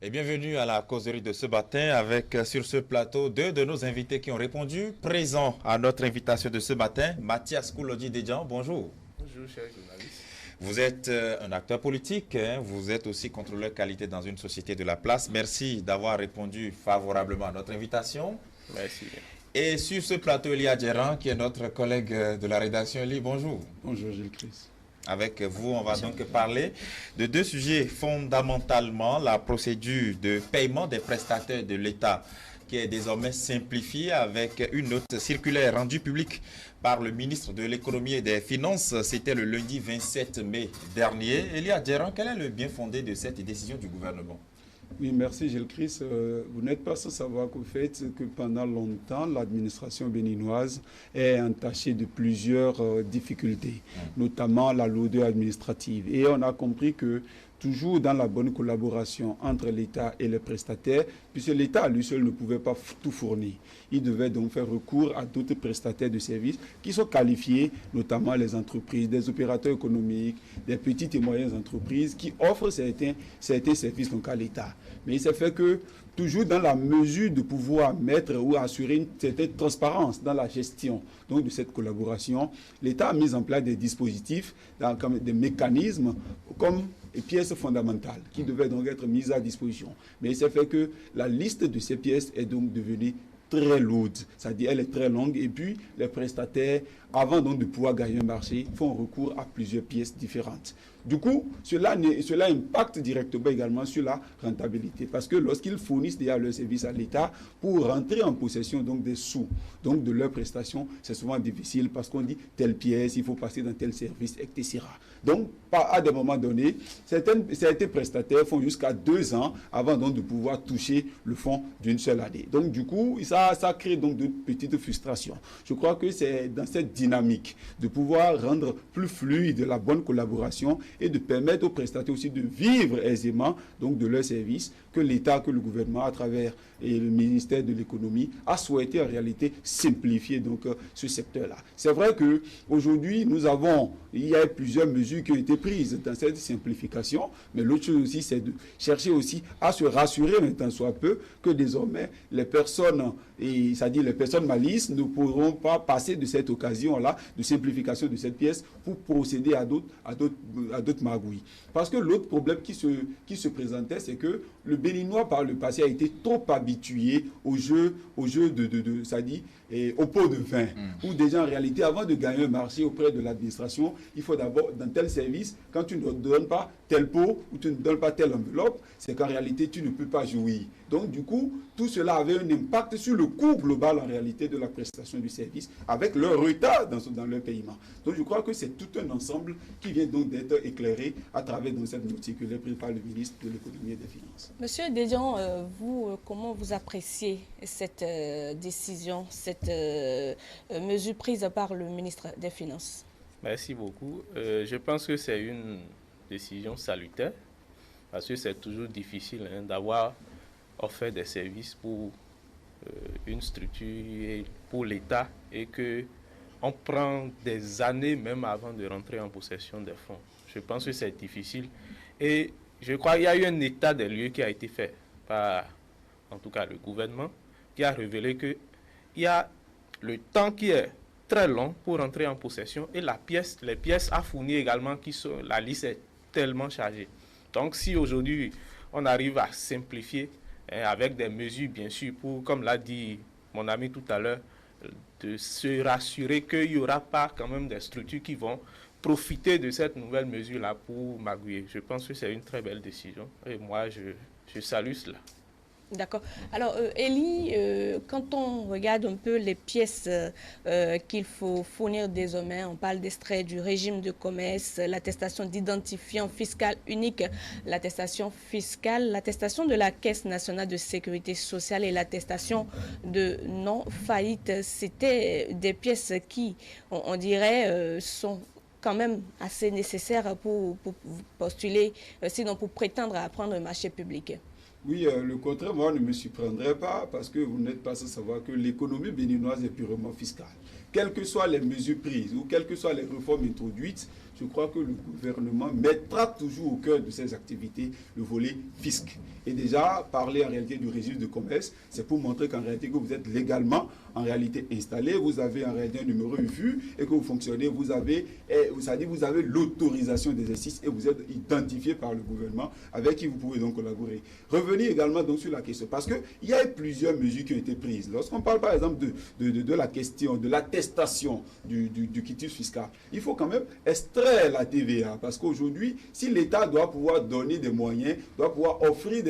Et bienvenue à la causerie de ce matin avec sur ce plateau deux de nos invités qui ont répondu présents à notre invitation de ce matin. Mathias Koulodi-Dedjan, bonjour. Bonjour, cher journaliste. Vous êtes un acteur politique, vous êtes aussi contrôleur qualité dans une société de la place. Merci d'avoir répondu favorablement à notre invitation. Merci. Et sur ce plateau, Elie Adjeran, qui est notre collègue de la rédaction. Elie, bonjour. Bonjour Gilles Chris. Avec vous, on va donc parler de deux sujets fondamentalement, la procédure de paiement des prestataires de l'État qui est désormais simplifiée avec une note circulaire rendue publique par le ministre de l'économie et des finances. C'était le lundi 27 mai dernier. Elie Adjeran, quel est le bien fondé de cette décision du gouvernement? Oui, merci Gilles Chris. Vous n'êtes pas sans savoir qu'au fait que pendant longtemps, l'administration béninoise est entachée de plusieurs difficultés, notamment la lourdeur administrative. Et on a compris que toujours dans la bonne collaboration entre l'État et les prestataires, puisque l'État à lui seul ne pouvait pas tout fournir. Il devait donc faire recours à d'autres prestataires de services qui sont qualifiés, notamment les entreprises, des opérateurs économiques, des petites et moyennes entreprises qui offrent certains services donc à l'État. Mais il s'est fait que, toujours dans la mesure de pouvoir mettre ou assurer une certaine transparence dans la gestion donc, de cette collaboration, l'État a mis en place des dispositifs, comme des mécanismes comme pièces fondamentales qui devaient donc être mises à disposition. Mais il s'est fait que la liste de ces pièces est donc devenue très lourde, c'est-à-dire elle est très longue et puis les prestataires, avant donc de pouvoir gagner un marché, font recours à plusieurs pièces différentes. Du coup, cela impacte directement également sur la rentabilité parce que lorsqu'ils fournissent déjà leurs services à l'État pour rentrer en possession donc des sous, donc de leurs prestations, c'est souvent difficile parce qu'on dit telle pièce, il faut passer dans tel service, etc. Donc, à des moments donnés, certains prestataires font jusqu'à 2 ans avant donc de pouvoir toucher le fonds d'une seule année. Donc, du coup, ça crée donc de petites frustrations. Je crois que c'est dans cette dynamique de pouvoir rendre plus fluide la bonne collaboration et de permettre aux prestataires aussi de vivre aisément donc de leurs services que l'État, que le gouvernement, à travers le ministère de l'économie, a souhaité en réalité simplifier donc ce secteur-là. C'est vrai qu'aujourd'hui, il y a plusieurs mesures qui ont été prises dans cette simplification, mais l'autre chose aussi, c'est de chercher aussi à se rassurer un tant soit peu que désormais les personnes, c'est-à-dire les personnes malices, ne pourront pas passer de cette occasion-là de simplification de cette pièce pour procéder à d'autres magouilles. Parce que l'autre problème qui se présentait, c'est que le Béninois, par le passé, a été trop habitué au jeu c'est-à-dire au pot de vin. Où déjà, en réalité, avant de gagner un marché auprès de l'administration, il faut d'abord, dans tel service, quand tu ne donnes pas tel pot ou tu ne donnes pas telle enveloppe, c'est qu'en réalité, tu ne peux pas jouir. Donc, du coup, tout cela avait un impact sur le coût global, en réalité, de la prestation du service, avec leur retard dans leur paiement. Donc, je crois que c'est tout un ensemble qui vient donc d'être éclairé à travers donc, cette note circulaire prise par le ministre de l'économie et des finances. Monsieur Dedjan, comment vous appréciez cette décision, cette mesure prise par le ministre des Finances? Merci beaucoup. Je pense que c'est une décision salutaire parce que c'est toujours difficile d'avoir offert des services pour une structure et pour l'État et qu'on prend des années même avant de rentrer en possession des fonds. Je pense que c'est difficile et je crois qu'il y a eu un état des lieux qui a été fait par, en tout cas, le gouvernement, qui a révélé qu'il y a le temps qui est très long pour entrer en possession et les pièces à fournir également, la liste est tellement chargée. Donc, si aujourd'hui, on arrive à simplifier avec des mesures, bien sûr, pour, comme l'a dit mon ami tout à l'heure, de se rassurer qu'il n'y aura pas quand même des structures qui vont profiter de cette nouvelle mesure-là pour magouiller. Je pense que c'est une très belle décision et moi, je salue cela. D'accord. Alors, Elie, quand on regarde un peu les pièces qu'il faut fournir désormais, on parle d'extrait du régime de commerce, l'attestation d'identifiant fiscal unique, l'attestation fiscale, l'attestation de la Caisse nationale de sécurité sociale et l'attestation de non-faillite. C'était des pièces qui, on dirait, sont quand même assez nécessaires pour postuler, sinon pour prétendre à prendre un marché public. Oui, le contraire, moi, ne me surprendrait pas parce que vous n'êtes pas sans savoir que l'économie béninoise est purement fiscale. quelles que soient les mesures prises ou quelles que soient les réformes introduites, je crois que le gouvernement mettra toujours au cœur de ses activités le volet fisc. Et déjà, parler en réalité du registre de commerce, c'est pour montrer qu'en réalité, que vous êtes légalement en réalité installé, vous avez en réalité un numéro UFU et que vous fonctionnez, vous avez l'autorisation d'exercice et vous êtes identifié par le gouvernement avec qui vous pouvez donc collaborer. Revenir également donc sur la question, parce qu'il y a plusieurs mesures qui ont été prises. Lorsqu'on parle par exemple de la question de l'attestation du quitus fiscal, il faut quand même extraire la TVA, parce qu'aujourd'hui, si l'État doit pouvoir donner des moyens, doit pouvoir offrir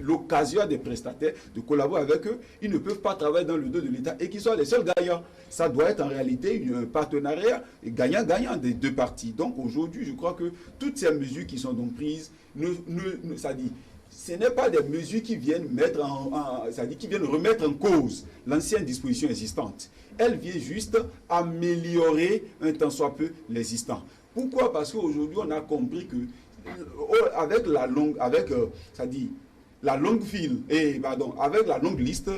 l'occasion à des prestataires de collaborer avec eux, ils ne peuvent pas travailler dans le dos de l'État et qu'ils soient les seuls gagnants. Ça doit être en réalité un partenariat gagnant-gagnant des deux parties. Donc aujourd'hui, je crois que toutes ces mesures qui sont donc prises, ce n'est pas des mesures qui viennent remettre en cause l'ancienne disposition existante. Elles viennent juste améliorer un tant soit peu l'existant. Pourquoi? Parce qu'aujourd'hui, on a compris que avec la longue file, avec la longue liste,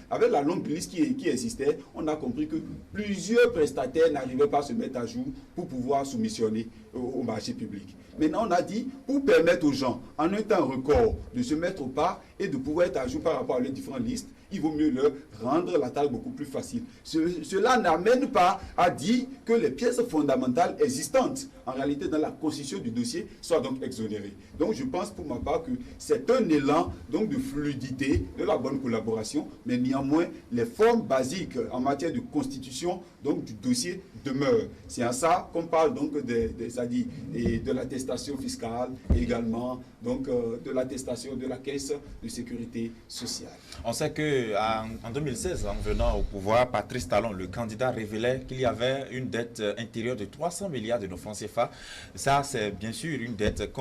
avec la longue liste qui existait, on a compris que plusieurs prestataires n'arrivaient pas à se mettre à jour pour pouvoir soumissionner au marché public. Maintenant, on a dit, pour permettre aux gens, en un temps record, de se mettre au pas et de pouvoir être à jour par rapport à les différentes listes, il vaut mieux leur rendre la tâche beaucoup plus facile. Cela n'amène pas à dire que les pièces fondamentales existantes, en réalité, dans la constitution du dossier, soient donc exonérées. Donc, je pense pour ma part que c'est un élan donc, de fluidité, de la bonne collaboration, mais néanmoins, les formes basiques en matière de constitution donc, du dossier demeurent. C'est à ça qu'on parle donc de l'attestation fiscale et également donc, de l'attestation de la caisse de sécurité sociale. On sait qu'en 2016, en venant au pouvoir, Patrice Talon, le candidat, révélait qu'il y avait une dette intérieure de 300 milliards de nos francs CFA. Ça, c'est bien sûr une dette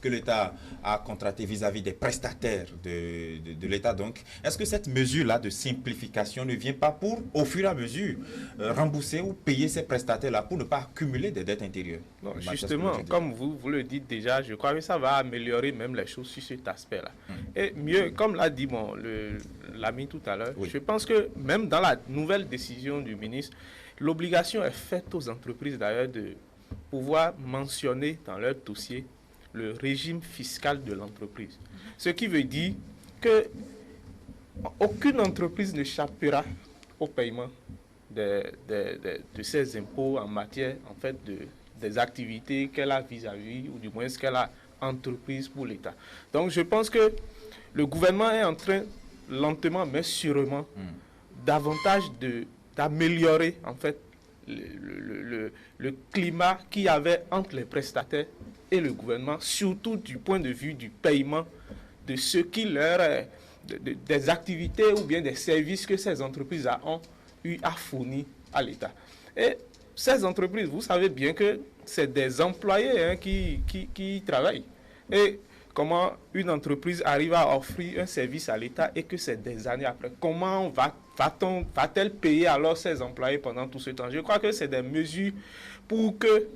que l'État a contractée vis-à-vis des prestataires de l'État. Donc, est-ce que cette mesure-là de simplification ne vient pas pour, au fur et à mesure, rembourser ou payer ces prestataires-là pour ne pas accumuler des dettes intérieures? Non, justement, comme vous le dites déjà, je crois que ça va améliorer même les choses sur cet aspect-là. Et mieux, comme l'a dit l'ami tout à l'heure, je pense que même dans la nouvelle décision du ministre, l'obligation est faite aux entreprises d'ailleurs de pouvoir mentionner dans leur dossier le régime fiscal de l'entreprise. Ce qui veut dire que aucune entreprise n'échappera au paiement de ses impôts en matière en fait des activités qu'elle a vis-à-vis ou du moins ce qu'elle a entreprise pour l'État. Donc je pense que le gouvernement est en train lentement mais sûrement davantage d'améliorer en fait le climat qu'il y avait entre les prestataires et le gouvernement, surtout du point de vue du paiement de ce qui leur des activités ou bien des services que ces entreprises ont eu à fournir à l'État. Et ces entreprises, vous savez bien que c'est des employés qui travaillent. Et comment une entreprise arrive à offrir un service à l'État et que c'est des années après, comment va-t-elle payer alors ses employés pendant tout ce temps? Je crois que c'est des mesures pour que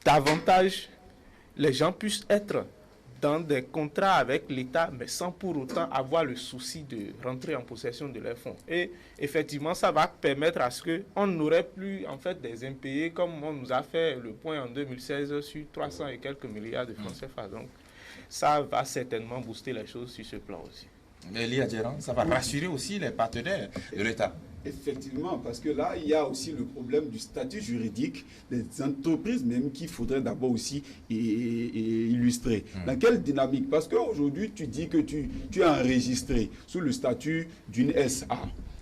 davantage les gens puissent être dans des contrats avec l'État, mais sans pour autant avoir le souci de rentrer en possession de leurs fonds. Et effectivement, ça va permettre à ce qu'on n'aurait plus en fait des impayés comme on nous a fait le point en 2016 sur 300 et quelques milliards de francs CFA. Donc, ça va certainement booster les choses sur ce plan aussi. Elie Adjeran, ça va rassurer aussi les partenaires de l'État. Effectivement, parce que là, il y a aussi le problème du statut juridique des entreprises, même qu'il faudrait d'abord aussi illustrer. Dans quelle dynamique? Parce qu'aujourd'hui, tu dis que tu es enregistré sous le statut d'une SA.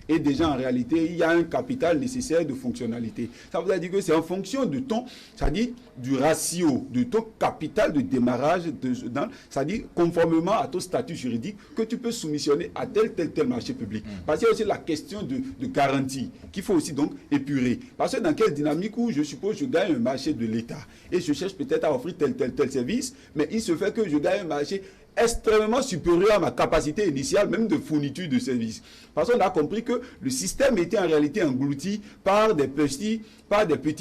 Et déjà, en réalité, il y a un capital nécessaire de fonctionnalité. Ça veut dire que c'est en fonction de ton, c'est-à-dire du ratio, de ton capital de démarrage, c'est-à-dire conformément à ton statut juridique, que tu peux soumissionner à tel marché public. Parce qu'il y a aussi la question de garantie qu'il faut aussi donc épurer. Parce que dans quelle dynamique où je suppose je gagne un marché de l'État et je cherche peut-être à offrir tel service, mais il se fait que je gagne un marché extrêmement supérieur à ma capacité initiale même de fourniture de services. Parce qu'on a compris que le système était en réalité englouti par des petits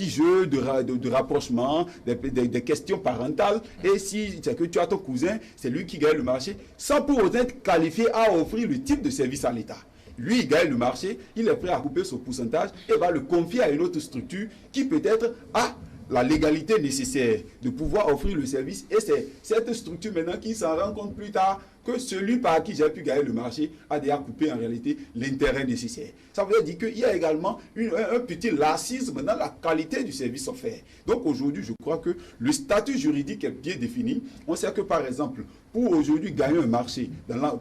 jeux de rapprochement, des questions parentales. Et si c'est que tu as ton cousin, c'est lui qui gagne le marché, sans pour autant être qualifié à offrir le type de service à l'État. Lui, il gagne le marché, il est prêt à couper son pourcentage et va le confier à une autre structure qui peut-être a la légalité nécessaire de pouvoir offrir le service. Et c'est cette structure maintenant qui s'en rend compte plus tard que celui par qui j'ai pu gagner le marché a déjà coupé en réalité l'intérêt nécessaire. Ça veut dire qu'il y a également un petit laxisme dans la qualité du service offert. Donc aujourd'hui, je crois que le statut juridique est bien défini. On sait que par exemple, pour aujourd'hui gagner un marché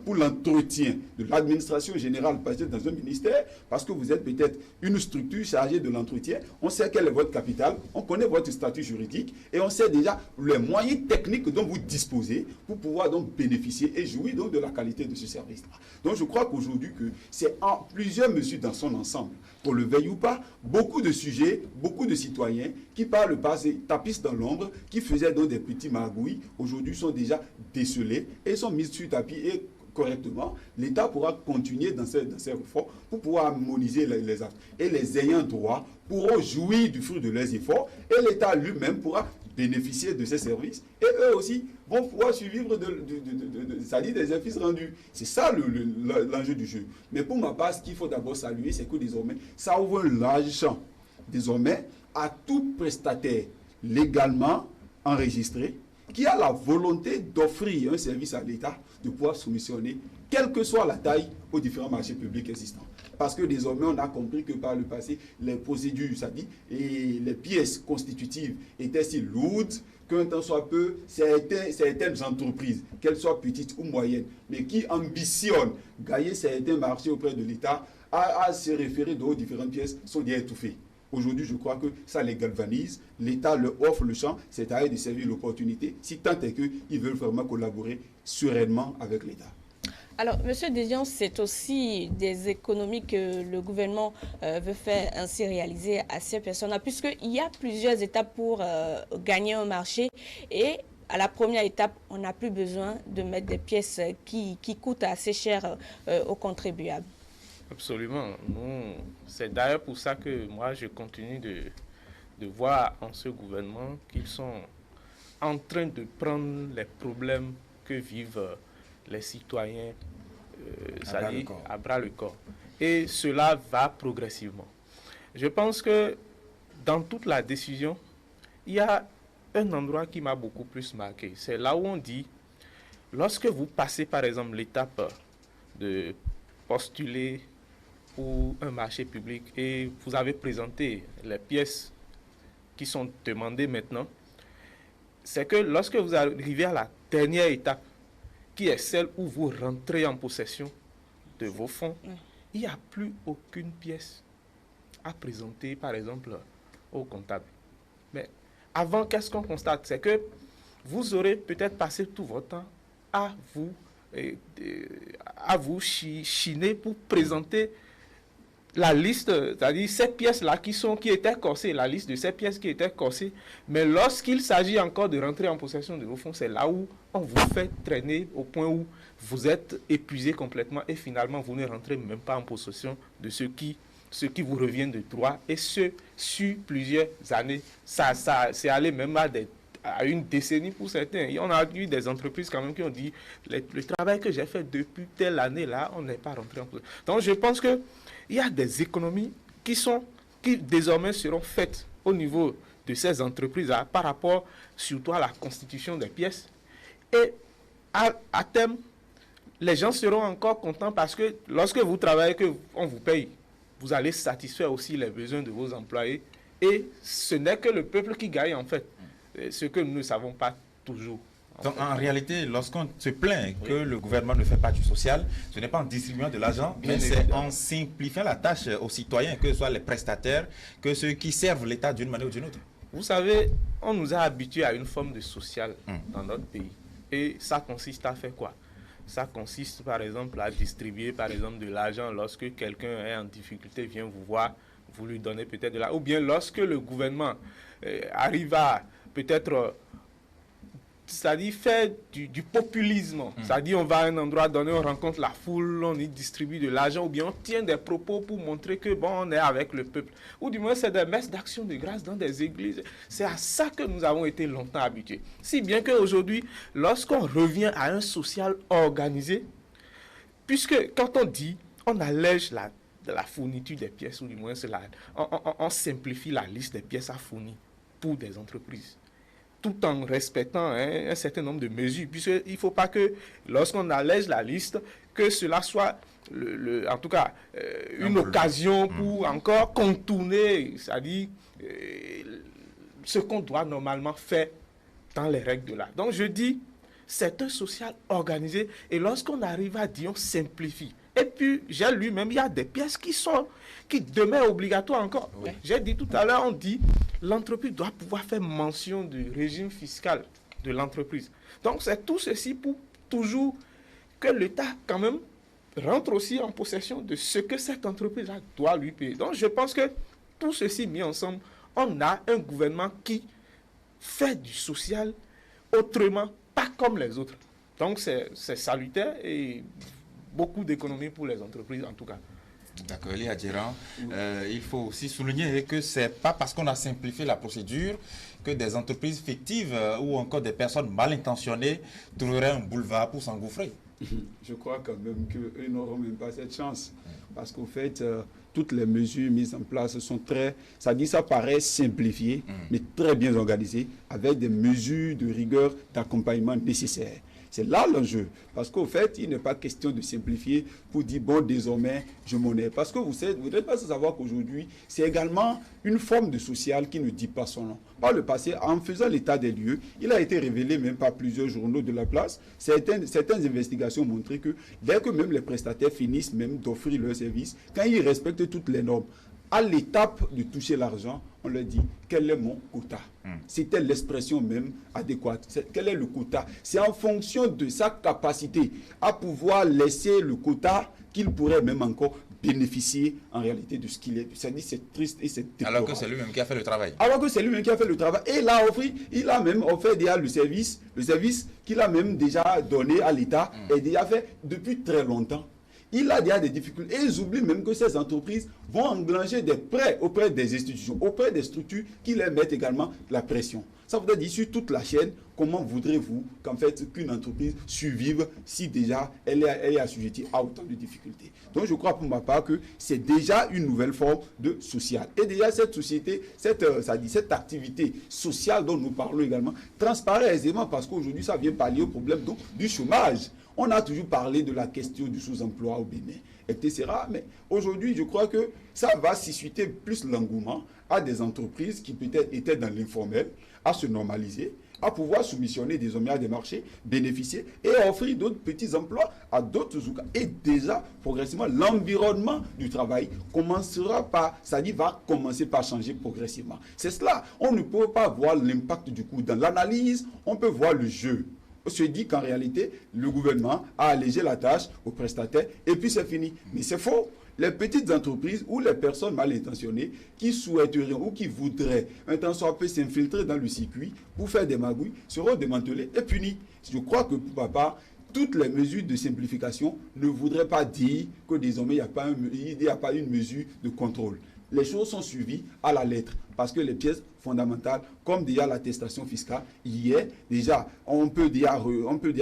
pour l'entretien de l'administration générale passée dans un ministère, parce que vous êtes peut-être une structure chargée de l'entretien, on sait quel est votre capital, on connaît votre statut juridique et on sait déjà les moyens techniques dont vous disposez pour pouvoir donc bénéficier et jouir donc de la qualité de ce service-là. Donc je crois qu'aujourd'hui que c'est en plusieurs mesures dans son ensemble, qu'on le veuille ou pas, beaucoup de sujets, beaucoup de citoyens qui par le passé tapissent dans l'ombre, qui faisaient donc des petits magouilles, aujourd'hui sont déjà décelés et sont mis sur tapis et correctement, l'État pourra continuer dans ces réformes pour pouvoir harmoniser les actes. Et les ayants droit pourront jouir du fruit de leurs efforts et l'État lui-même pourra bénéficier de ces services et eux aussi vont pouvoir survivre c'est-à-dire des services rendus. C'est ça l'enjeu du jeu. Mais pour ma part, ce qu'il faut d'abord saluer, c'est que désormais, ça ouvre un large champ. Désormais, à tout prestataire légalement enregistré qui a la volonté d'offrir un service à l'État, de pouvoir soumissionner, quelle que soit la taille, aux différents marchés publics existants. Parce que désormais, on a compris que par le passé, les procédures, ça dit, et les pièces constitutives étaient si lourdes qu'un temps soit peu, certaines entreprises, qu'elles soient petites ou moyennes, mais qui ambitionnent gagner certains marchés auprès de l'État, à se référer aux différentes pièces, sont déjà étouffées. Aujourd'hui, je crois que ça les galvanise. L'État leur offre le champ, c'est-à-dire de servir l'opportunité, si tant est qu'ils veulent vraiment collaborer sereinement avec l'État. Alors, M. Desdian, c'est aussi des économies que le gouvernement veut faire ainsi réaliser à ces personnes-là, puisqu'il y a plusieurs étapes pour gagner un marché et à la première étape, on n'a plus besoin de mettre des pièces qui coûtent assez cher aux contribuables. Absolument. C'est d'ailleurs pour ça que moi, je continue de voir en ce gouvernement qu'ils sont en train de prendre les problèmes que vivent les citoyens à bras le corps. Et cela va progressivement. Je pense que dans toute la décision, il y a un endroit qui m'a beaucoup plus marqué. C'est là où on dit, lorsque vous passez par exemple l'étape de postuler pour un marché public et vous avez présenté les pièces qui sont demandées maintenant, c'est que lorsque vous arrivez à la dernière étape, qui est celle où vous rentrez en possession de vos fonds, il n'y a plus aucune pièce à présenter, par exemple, au comptable. Mais avant, qu'est-ce qu'on constate? C'est que vous aurez peut-être passé tout votre temps à vous chiner pour présenter la liste, c'est-à-dire ces pièces-là qui étaient corsées, la liste de ces pièces qui étaient corsées, mais lorsqu'il s'agit encore de rentrer en possession de vos fonds, c'est là où on vous fait traîner au point où vous êtes épuisé complètement et finalement vous ne rentrez même pas en possession de ce qui vous revient de droit et ce, sur plusieurs années. Ça c'est allé même à une décennie pour certains. Et on a eu des entreprises quand même qui ont dit, le travail que j'ai fait depuis telle année-là, on n'est pas rentré en possession. Donc je pense que il y a des économies qui désormais seront faites au niveau de ces entreprises-là par rapport surtout à la constitution des pièces. Et à terme, les gens seront encore contents parce que lorsque vous travaillez, qu'on vous paye, vous allez satisfaire aussi les besoins de vos employés. Et ce n'est que le peuple qui gagne en fait, ce que nous ne savons pas toujours. Donc en réalité, lorsqu'on se plaint que le gouvernement ne fait pas du social, ce n'est pas en distribuant de l'argent, mais c'est en simplifiant la tâche aux citoyens, que ce soit les prestataires, que ceux qui servent l'État d'une manière ou d'une autre. Vous savez, on nous a habitués à une forme de social dans notre pays. Et ça consiste à faire quoi? Ça consiste par exemple à distribuer par exemple de l'argent lorsque quelqu'un est en difficulté, vient vous voir, vous lui donnez peut-être de l'argent. Ou bien lorsque le gouvernement arrive à peut-être... c'est-à-dire faire du populisme. C'est-à-dire on va à un endroit donné, on rencontre la foule, on y distribue de l'argent, ou bien on tient des propos pour montrer que bon, on est avec le peuple. Ou du moins c'est des messes d'action de grâce dans des églises. C'est à ça que nous avons été longtemps habitués. Si bien qu'aujourd'hui, lorsqu'on revient à un social organisé, puisque quand on dit on allège la fourniture des pièces, ou du moins on simplifie la liste des pièces à fournir pour des entreprises, tout en respectant un certain nombre de mesures, puisqu'il ne faut pas que, lorsqu'on allège la liste, que cela soit, en tout cas, une occasion pour encore contourner, c'est-à-dire ce qu'on doit normalement faire dans les règles de l'art. Donc je dis, c'est un social organisé, et lorsqu'on arrive à dire on simplifie. Et puis, j'ai lu même, il y a des pièces qui demeurent obligatoires encore. Oui. J'ai dit tout à l'heure, on dit, l'entreprise doit pouvoir faire mention du régime fiscal de l'entreprise. Donc, c'est tout ceci pour toujours que l'État, quand même, rentre aussi en possession de ce que cette entreprise doit lui payer. Donc, je pense que tout ceci mis ensemble, on a un gouvernement qui fait du social autrement, pas comme les autres. Donc, c'est salutaire et beaucoup d'économies pour les entreprises, en tout cas. D'accord, Elie Adjiran. Il faut aussi souligner que ce n'est pas parce qu'on a simplifié la procédure que des entreprises fictives ou encore des personnes mal intentionnées trouveraient un boulevard pour s'engouffrer. Je crois quand même qu'eux n'auront même pas cette chance. Parce qu'au fait, toutes les mesures mises en place sont très... Ça paraît simplifié, mais très bien organisé, avec des mesures de rigueur d'accompagnement nécessaires. C'est là l'enjeu. Parce qu'au fait, il n'est pas question de simplifier pour dire, bon, désormais, je m'en ai. Parce que vous n'êtes pas sans savoir qu'aujourd'hui, c'est également une forme de social qui ne dit pas son nom. Par le passé, en faisant l'état des lieux, il a été révélé même par plusieurs journaux de la place. Certaines investigations ont montré que dès que même les prestataires finissent même d'offrir leurs services, quand ils respectent toutes les normes, à l'étape de toucher l'argent, on leur dit quel est mon quota. C'était l'expression même adéquate. Quel est le quota? C'est en fonction de sa capacité à pouvoir laisser le quota qu'il pourrait même encore bénéficier en réalité de ce qu'il est. C'est triste et c'est déplorable. Alors que c'est lui-même qui a fait le travail. Alors que c'est lui-même qui a fait le travail. Et il a même offert déjà le service qu'il a même déjà donné à l'État et déjà fait depuis très longtemps. Il a déjà des difficultés. Et ils oublient même que ces entreprises vont englanger des prêts auprès des institutions, auprès des structures qui leur mettent également la pression. Ça voudrait dire sur toute la chaîne, comment voudrez-vous qu'en fait qu'une entreprise survive si déjà elle est assujettie à autant de difficultés. Donc je crois pour ma part que c'est déjà une nouvelle forme de social. Et déjà cette société, cette activité sociale dont nous parlons également, transparaît aisément parce qu'aujourd'hui ça vient pallier au problème donc, du chômage. On a toujours parlé de la question du sous-emploi au Bénin, etc. Mais aujourd'hui, je crois que ça va susciter plus l'engouement à des entreprises qui peut-être étaient dans l'informel, à se normaliser, à pouvoir soumissionner désormais à des marchés, bénéficier et offrir d'autres petits emplois à d'autres oukas. Et déjà, progressivement, l'environnement du travail va commencer par changer progressivement. C'est cela. On ne peut pas voir l'impact du coût dans l'analyse, on peut voir le jeu. On se dit qu'en réalité, le gouvernement a allégé la tâche aux prestataires et puis c'est fini. Mais c'est faux. Les petites entreprises ou les personnes mal intentionnées qui souhaiteraient ou qui voudraient un temps soit peu s'infiltrer dans le circuit pour faire des magouilles seront démantelées et punies. Je crois que pour papa, toutes les mesures de simplification ne voudraient pas dire que désormais il n'y a pas une mesure de contrôle. Les choses sont suivies à la lettre parce que les pièces fondamentales, comme déjà l'attestation fiscale, on peut déjà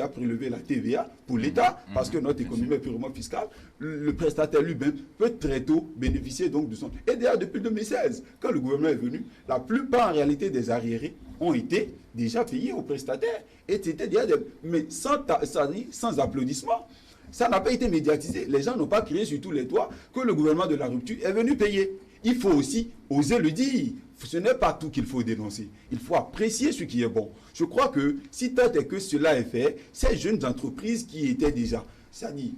prélever la TVA pour l'État parce que notre économie est purement fiscale. Le prestataire lui-même peut très tôt bénéficier donc de son... Et déjà depuis 2016, quand le gouvernement est venu, la plupart en réalité des arriérés ont été déjà payés aux prestataires. Et c'était déjà mais sans applaudissements. Ça n'a pas été médiatisé. Les gens n'ont pas crié sur tous les toits que le gouvernement de la rupture est venu payer. Il faut aussi oser le dire. Ce n'est pas tout qu'il faut dénoncer. Il faut apprécier ce qui est bon. Je crois que si tant est que cela est fait, ces jeunes entreprises qui étaient déjà, c'est-à-dire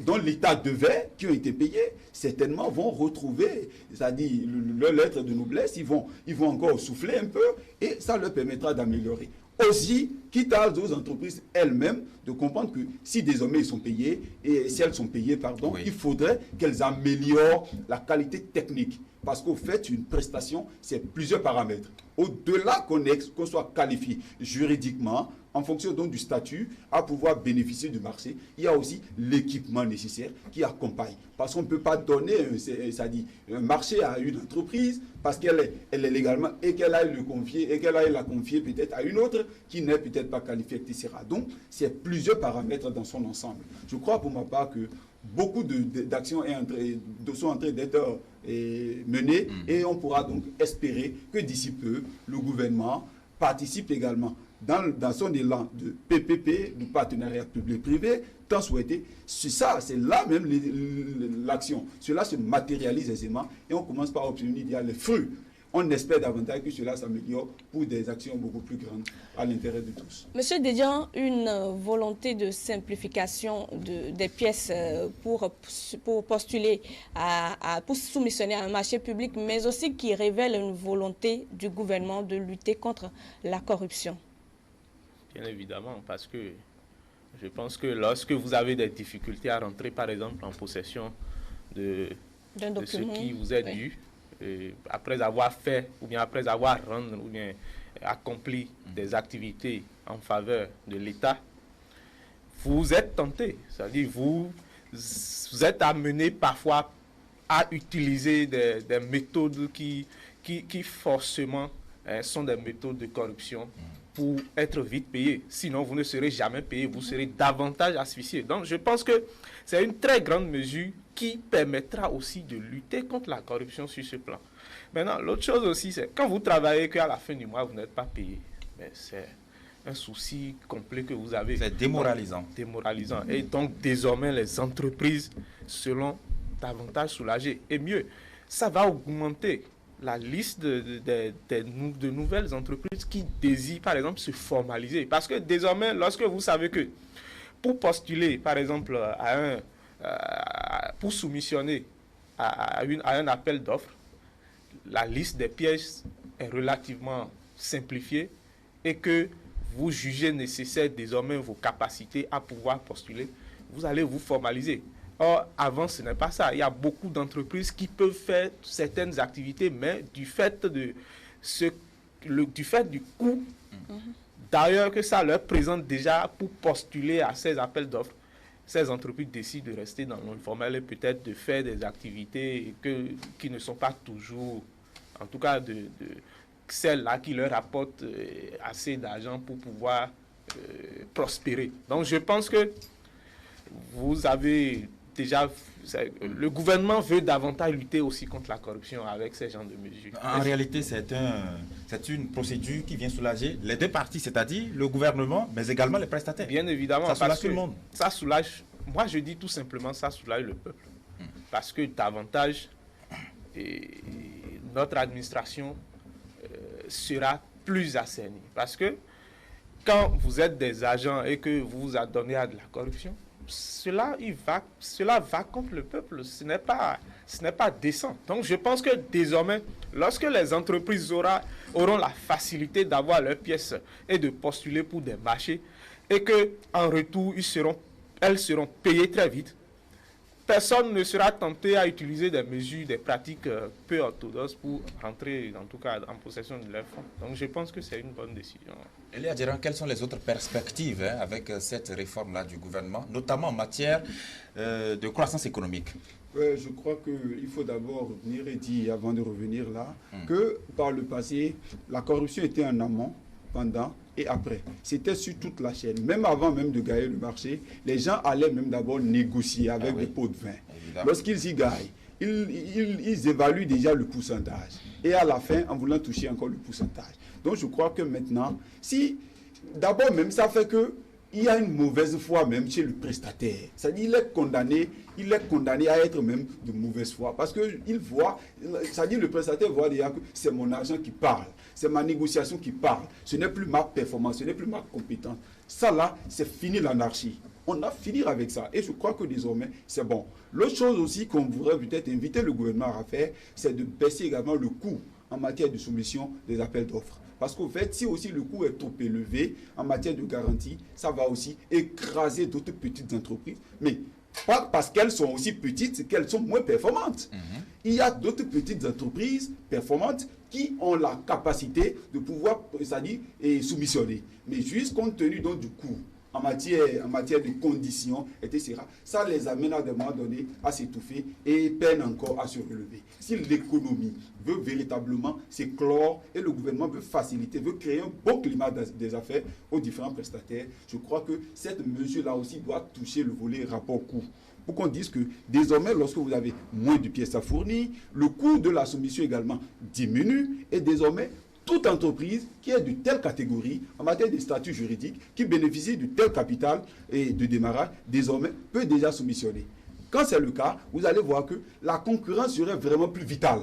dont l'État devait, qui ont été payés, certainement vont retrouver, c'est-à-dire leur lettre de noblesse, ils vont encore souffler un peu et ça leur permettra d'améliorer. Aussi, quitte aux entreprises elles-mêmes de comprendre que si désormais ils sont payés, et si elles sont payées, pardon, il faudrait qu'elles améliorent la qualité technique. Parce qu'au fait, une prestation, c'est plusieurs paramètres. Au-delà qu'on soit qualifié juridiquement, en fonction donc du statut, à pouvoir bénéficier du marché, il y a aussi l'équipement nécessaire qui accompagne. Parce qu'on ne peut pas donner un marché à une entreprise parce qu'elle est légalement et qu'elle aille le confier et qu'elle aille la confier peut-être à une autre qui n'est peut-être pas qualifiée, etc. Donc, c'est plusieurs paramètres dans son ensemble. Je crois pour ma part que beaucoup d'actions sont en train d'être menées et on pourra donc espérer que d'ici peu, le gouvernement participe également dans son élan de PPP, du partenariat public-privé, tant souhaité. C'est ça, c'est là même l'action. Cela se matérialise aisément et on commence par obtenir les fruits. On espère davantage que cela s'améliore pour des actions beaucoup plus grandes à l'intérêt de tous. Monsieur Dedian, une volonté de simplification des pièces pour postuler, pour soumissionner à un marché public, mais aussi qui révèle une volonté du gouvernement de lutter contre la corruption. Bien évidemment, parce que je pense que lorsque vous avez des difficultés à rentrer, par exemple, en possession de ce qui vous est dû, après avoir fait, ou bien après avoir rendu, ou bien accompli des activités en faveur de l'État, vous êtes tenté. C'est-à-dire vous êtes amené parfois à utiliser des méthodes qui forcément sont des méthodes de corruption pour être vite payé. Sinon, vous ne serez jamais payé, vous serez davantage asphyxié. Donc, je pense que c'est une très grande mesure qui permettra aussi de lutter contre la corruption sur ce plan. Maintenant, l'autre chose aussi, c'est quand vous travaillez qu'à la fin du mois, vous n'êtes pas payé. Mais c'est un souci complet que vous avez. C'est démoralisant. Donc, démoralisant. Et donc, désormais, les entreprises seront davantage soulagées. Et mieux, ça va augmenter la liste de nouvelles entreprises qui désirent, par exemple, se formaliser. Parce que désormais, lorsque vous savez que pour postuler, par exemple, pour soumissionner à un appel d'offres, la liste des pièces est relativement simplifiée et que vous jugez nécessaire désormais vos capacités à pouvoir postuler, vous allez vous formaliser. Or, avant, ce n'est pas ça. Il y a beaucoup d'entreprises qui peuvent faire certaines activités, mais du fait du coût, d'ailleurs, que ça leur présente déjà pour postuler à ces appels d'offres, ces entreprises décident de rester dans l'informel et peut-être de faire des activités qui ne sont pas toujours, en tout cas, celles-là qui leur apportent assez d'argent pour pouvoir prospérer. Donc, je pense que vous avez déjà, le gouvernement veut davantage lutter aussi contre la corruption avec ces genres de mesures. En réalité, c'est une procédure qui vient soulager les deux parties, c'est-à-dire le gouvernement, mais également les prestataires. Bien évidemment, ça soulage tout le monde. Ça soulage, moi je dis tout simplement, ça soulage le peuple. Parce que davantage, notre administration sera plus assainie. Parce que quand vous êtes des agents et que vous vous adonnez à de la corruption, cela va contre le peuple. Ce n'est pas décent. Donc je pense que désormais, lorsque les entreprises auront la facilité d'avoir leurs pièces et de postuler pour des marchés et qu'en retour, elles seront payées très vite, personne ne sera tenté à utiliser des mesures, des pratiques peu orthodoxes pour rentrer, en tout cas, en possession de leurs fonds. Donc, je pense que c'est une bonne décision. Elia Djeran, quelles sont les autres perspectives avec cette réforme-là du gouvernement, notamment en matière de croissance économique? Je crois qu'il faut d'abord revenir et dire, avant de revenir là, que par le passé, la corruption était en amont, pendant et après. C'était sur toute la chaîne. Même avant même de gagner le marché, les gens allaient même d'abord négocier avec des pots de vin. Évidemment. Lorsqu'ils y gagnent, ils évaluent déjà le pourcentage. Et à la fin, en voulant toucher encore le pourcentage. Donc je crois que maintenant, si d'abord même ça fait que il y a une mauvaise foi même chez le prestataire. C'est-à-dire il est condamné à être même de mauvaise foi. Parce qu'il voit, c'est-à-dire le prestataire voit déjà que c'est mon argent qui parle, c'est ma négociation qui parle. Ce n'est plus ma performance, ce n'est plus ma compétence. Ça là, c'est fini l'anarchie. On a fini avec ça. Et je crois que désormais, c'est bon. L'autre chose aussi qu'on voudrait peut-être inviter le gouvernement à faire, c'est de baisser également le coût en matière de soumission des appels d'offres. Parce qu'au fait, si aussi le coût est trop élevé en matière de garantie, ça va aussi écraser d'autres petites entreprises. Mais pas parce qu'elles sont aussi petites qu'elles sont moins performantes. Il y a d'autres petites entreprises performantes qui ont la capacité de pouvoir, c'est-à-dire, soumissionner. Mais juste compte tenu donc du coût en matière de conditions, etc. Ça les amène à un moment donné à s'étouffer et peinent encore à se relever. Si l'économie veut véritablement s'éclore et le gouvernement veut faciliter, veut créer un bon climat des affaires aux différents prestataires, je crois que cette mesure-là aussi doit toucher le volet rapport coût. Pour qu'on dise que désormais, lorsque vous avez moins de pièces à fournir, le coût de la soumission également diminue et désormais, toute entreprise qui est de telle catégorie en matière de statut juridique, qui bénéficie de tel capital et de démarrage, désormais peut déjà soumissionner. Quand c'est le cas, vous allez voir que la concurrence serait vraiment plus vitale.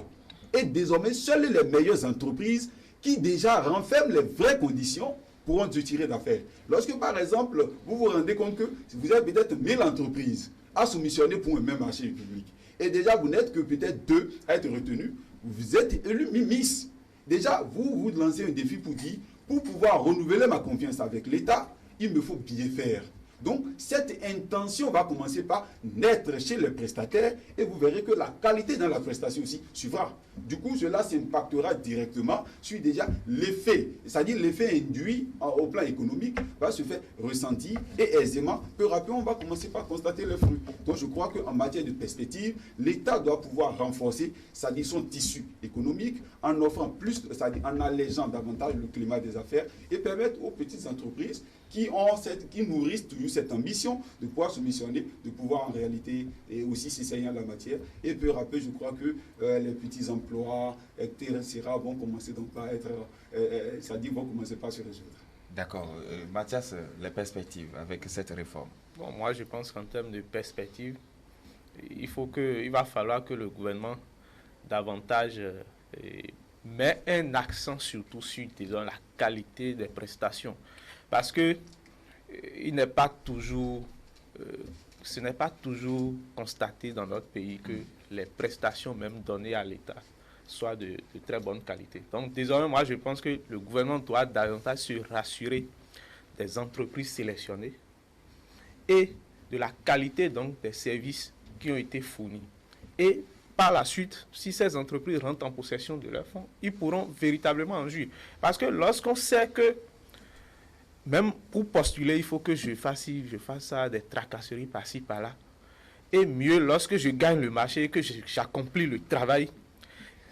Et désormais, seules les meilleures entreprises qui déjà renferment les vraies conditions pourront se tirer d'affaire. Lorsque, par exemple, vous vous rendez compte que vous avez peut-être 1000 entreprises à soumissionner pour un même marché public, et déjà vous n'êtes que peut-être 2 à être retenus, vous êtes élu Miss. Déjà, vous lancez un défi pour dire, pour pouvoir renouveler ma confiance avec l'État, il me faut bien faire. Donc, cette intention va commencer par naître chez les prestataires et vous verrez que la qualité dans la prestation aussi suivra. Du coup, cela s'impactera directement sur déjà l'effet, c'est-à-dire l'effet induit au plan économique va se faire ressentir et aisément, peu à peu, on va commencer par constater les fruits. Donc, je crois qu'en matière de perspective, l'État doit pouvoir renforcer, c'est-à-dire son tissu économique en offrant plus, c'est-à-dire en allégeant davantage le climat des affaires et permettre aux petites entreprises qui nourrissent toujours cette ambition de pouvoir soumissionner, de pouvoir en réalité et aussi s'essayer en la matière. Et peu à peu, je crois que les petits emplois, etc. vont commencer donc à être, c'est-à-dire vont commencer par se résoudre. D'accord. Mathias, les perspectives avec cette réforme? Bon, moi, je pense qu'en termes de perspectives, il va falloir que le gouvernement davantage met un accent surtout sur, disons, la qualité des prestations. Parce que ce n'est pas toujours constaté dans notre pays que les prestations même données à l'État soient de très bonne qualité. Donc désormais, moi je pense que le gouvernement doit davantage se rassurer des entreprises sélectionnées et de la qualité donc des services qui ont été fournis. Et par la suite, si ces entreprises rentrent en possession de leurs fonds, ils pourront véritablement en jouir. Parce que lorsqu'on sait que même pour postuler, il faut que je fasse ça, des tracasseries par-ci, par-là. Et mieux, lorsque je gagne le marché et que j'accomplis le travail,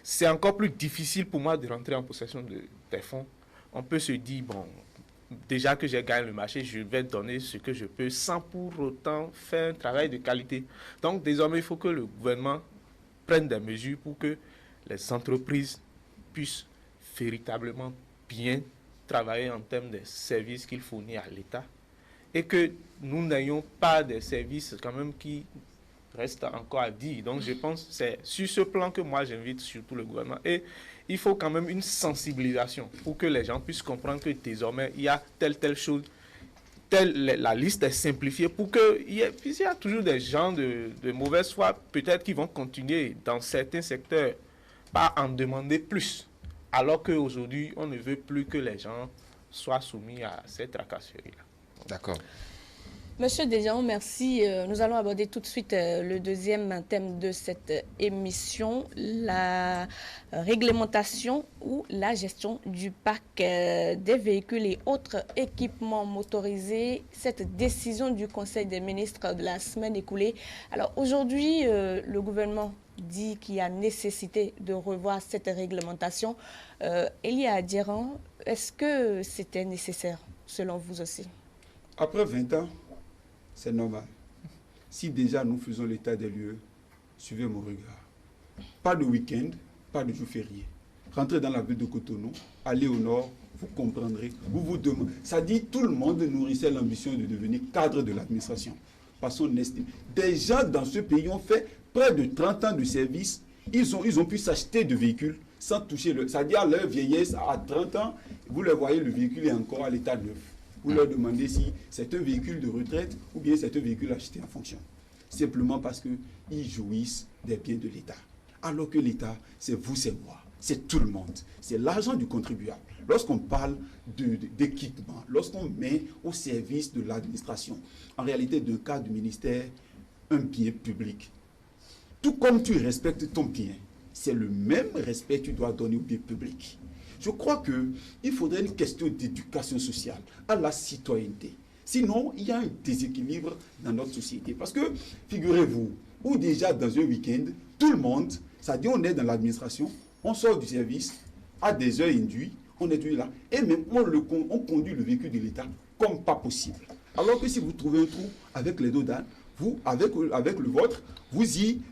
c'est encore plus difficile pour moi de rentrer en possession des fonds. On peut se dire, bon, déjà que j'ai gagné le marché, je vais donner ce que je peux sans pour autant faire un travail de qualité. Donc, désormais, il faut que le gouvernement prenne des mesures pour que les entreprises puissent véritablement bien travailler en termes de services qu'il fournit à l'État et que nous n'ayons pas des services quand même qui restent encore à dire. Donc je pense que c'est sur ce plan que moi j'invite surtout le gouvernement. Et il faut quand même une sensibilisation pour que les gens puissent comprendre que désormais il y a telle chose, la liste est simplifiée pour que il y a toujours des gens de mauvaise foi peut-être qui vont continuer dans certains secteurs par en demander plus. Alors qu'aujourd'hui, on ne veut plus que les gens soient soumis à cette tracasserie-là. D'accord. Monsieur Desjardins, merci. Nous allons aborder tout de suite le deuxième thème de cette émission, la réglementation ou la gestion du parc des véhicules et autres équipements motorisés. Cette décision du Conseil des ministres de la semaine écoulée. Alors aujourd'hui, le gouvernement dit qu'il y a nécessité de revoir cette réglementation. Elie Adiran, est-ce que c'était nécessaire, selon vous aussi? Après 20 ans, c'est normal. Si déjà nous faisons l'état des lieux, suivez mon regard. Pas de week-end, pas de jour férié. Rentrez dans la ville de Cotonou, allez au nord, vous comprendrez. Vous demandez. Ça dit tout le monde nourrissait l'ambition de devenir cadre de l'administration. Par son estime. Des gens dans ce pays ont fait près de 30 ans de service. Ils ont pu s'acheter de véhicules sans toucher le... C'est-à-dire leur vieillesse à 30 ans, vous le voyez, le véhicule est encore à l'état neuf. Vous leur demandez si c'est un véhicule de retraite ou bien c'est un véhicule acheté en fonction. Simplement parce qu'ils jouissent des biens de l'État. Alors que l'État, c'est vous, c'est moi, c'est tout le monde. C'est l'argent du contribuable. Lorsqu'on parle d'équipement, lorsqu'on met au service de l'administration, en réalité d'un cas du ministère, un bien public, tout comme tu respectes ton bien, c'est le même respect que tu dois donner au bien public. Je crois qu'il faudrait une question d'éducation sociale à la citoyenneté. Sinon, il y a un déséquilibre dans notre société. Parce que, figurez-vous, ou déjà dans un week-end, tout le monde, c'est-à-dire on est dans l'administration, on sort du service à des heures induites, on est là, et même on conduit le véhicule de l'État comme pas possible. Alors que si vous trouvez un trou avec les dos d'âne, vous, avec le vôtre,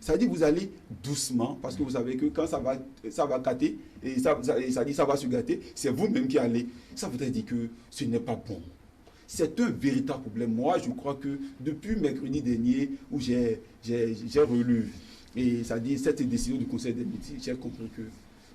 c'est-à-dire vous allez doucement, parce que vous savez que quand ça va gâter, et ça va se gâter, c'est vous-même qui allez. Ça voudrait dire que ce n'est pas bon. C'est un véritable problème. Moi, je crois que depuis mercredi dernier, où j'ai relu, et ça dit cette décision du Conseil des ministres, j'ai compris que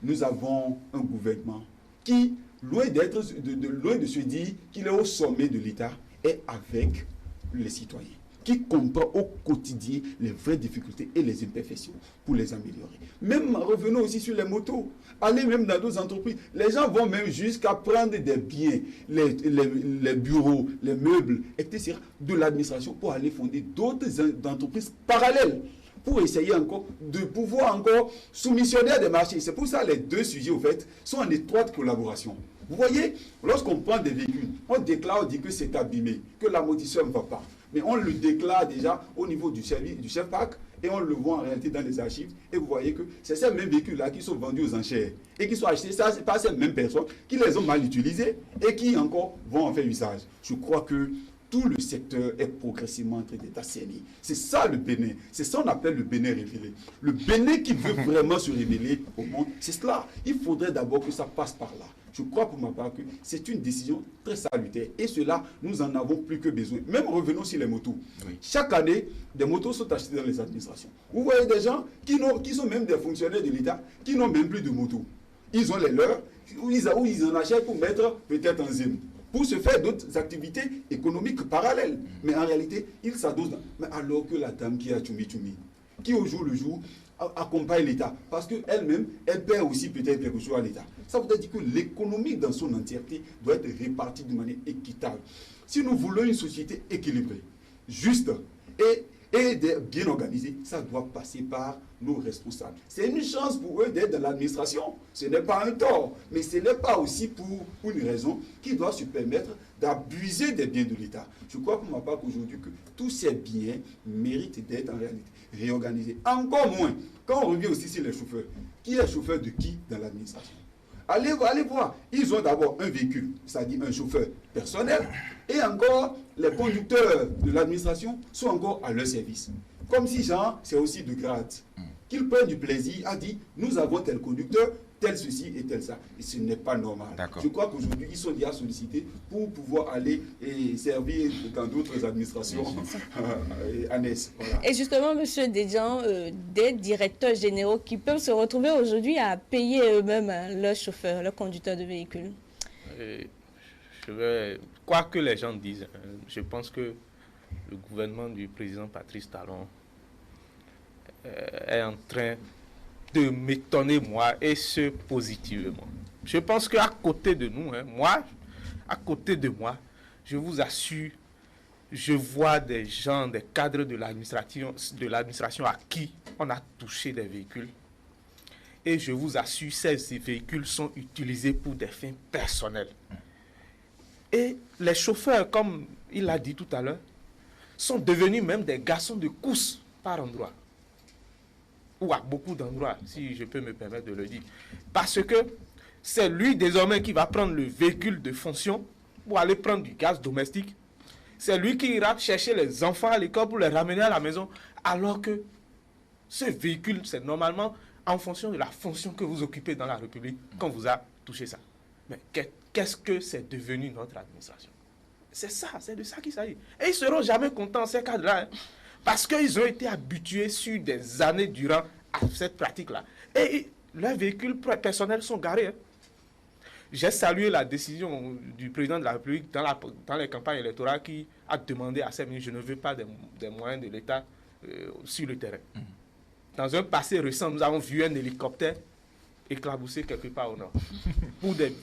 nous avons un gouvernement qui, loin de se dire qu'il est au sommet de l'État, est avec les citoyens, qui comprend au quotidien les vraies difficultés et les imperfections pour les améliorer. Même revenons aussi sur les motos. Allez même dans d'autres entreprises. Les gens vont même jusqu'à prendre des biens, les bureaux, les meubles, etc. de l'administration pour aller fonder d'autres entreprises parallèles pour essayer encore de pouvoir encore soumissionner à des marchés. C'est pour ça que les deux sujets, au fait, sont en étroite collaboration. Vous voyez, lorsqu'on prend des véhicules, on déclare, on dit que c'est abîmé, que l'amortisseur ne va pas. Mais on le déclare déjà au niveau du chef PAC et on le voit en réalité dans les archives. Et vous voyez que c'est ces mêmes véhicules-là qui sont vendus aux enchères et qui sont achetés par ces mêmes personnes qui les ont mal utilisés et qui encore vont en faire usage. Je crois que tout le secteur est progressivement en train d'être assaini. C'est ça le Bénin. C'est ça qu'on appelle le Bénin révélé. Le Bénin qui veut vraiment se révéler au monde, c'est cela. Il faudrait d'abord que ça passe par là. Je crois pour ma part que c'est une décision très salutaire. Et cela, nous en avons plus que besoin. Même revenons sur les motos. Oui. Chaque année, des motos sont achetées dans les administrations. Vous voyez des gens qui sont même des fonctionnaires de l'État, qui n'ont même plus de motos. Ils ont les leurs, ou ils en achètent pour mettre peut-être en zone, pour se faire d'autres activités économiques parallèles. Mais en réalité, ils s'adosent. Mais alors que la dame qui a Tchoumi, qui au jour le jour accompagne l'État, parce qu'elle-même, elle perd aussi peut-être quelque chose à l'État. Ça veut dire que l'économie dans son entièreté doit être répartie de manière équitable. Si nous voulons une société équilibrée, juste et bien organisée, ça doit passer par nos responsables. C'est une chance pour eux d'être dans l'administration. Ce n'est pas un tort, mais ce n'est pas aussi pour une raison qui doit se permettre d'abuser des biens de l'État. Je crois pour ma part qu'aujourd'hui, que tous ces biens méritent d'être en réalité réorganisés. Encore moins, quand on revient aussi sur les chauffeurs. Qui est chauffeur de qui dans l'administration? Allez voir, ils ont d'abord un véhicule, c'est-à-dire un chauffeur personnel, et encore, les conducteurs de l'administration sont encore à leur service. Comme si, genre, c'est aussi de grade. Qu'ils prennent du plaisir à dire, nous avons tel conducteur, tel ceci et tel ça. Et ce n'est pas normal. Je crois qu'aujourd'hui, ils sont déjà sollicités pour pouvoir aller et servir dans d'autres administrations annexes. Voilà. Et justement, M. Dedjan, des directeurs généraux qui peuvent se retrouver aujourd'hui à payer eux-mêmes leurs chauffeurs, leurs conducteurs de véhicules. Quoi que les gens disent, je pense que le gouvernement du président Patrice Talon est en train de m'étonner, moi, et ce positivement. Je pense qu'à côté de nous, à côté de moi, je vous assure, je vois des gens, des cadres de l'administration à qui on a touché des véhicules. Et je vous assure, ces véhicules sont utilisés pour des fins personnelles. Et les chauffeurs, comme il l'a dit tout à l'heure, sont devenus même des garçons de course par endroit. Ou à beaucoup d'endroits, si je peux me permettre de le dire. Parce que c'est lui désormais qui va prendre le véhicule de fonction pour aller prendre du gaz domestique. C'est lui qui ira chercher les enfants à l'école pour les ramener à la maison. Alors que ce véhicule, c'est normalement en fonction de la fonction que vous occupez dans la République qu'on vous a touché ça. Mais qu'est-ce que c'est devenu notre administration? C'est ça, c'est de ça qu'il s'agit. Et ils ne seront jamais contents, ces cadres-là. Parce qu'ils ont été habitués sur des années durant à cette pratique-là. Et leurs véhicules personnels sont garés. J'ai salué la décision du président de la République dans les campagnes électorales qui a demandé à ces ministres, je ne veux pas des moyens de l'État sur le terrain. Dans un passé récent, nous avons vu un hélicoptère éclaboussé quelque part au nord. Pour des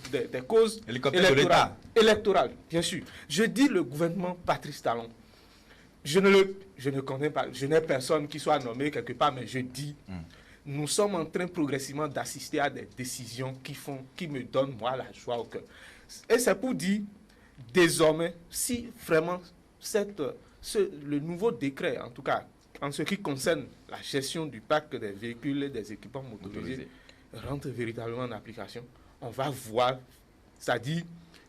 causes électorales, bien sûr. Je dis le gouvernement Patrice Talon. Je ne connais pas, je n'ai personne qui soit nommé quelque part, mais je dis, nous sommes en train progressivement d'assister à des décisions qui me donnent, moi, la joie au cœur. Et c'est pour dire, désormais, si vraiment le nouveau décret, en tout cas, en ce qui concerne la gestion du parc des véhicules et des équipements motorisés, rentre véritablement en application, on va voir, c'est-à-dire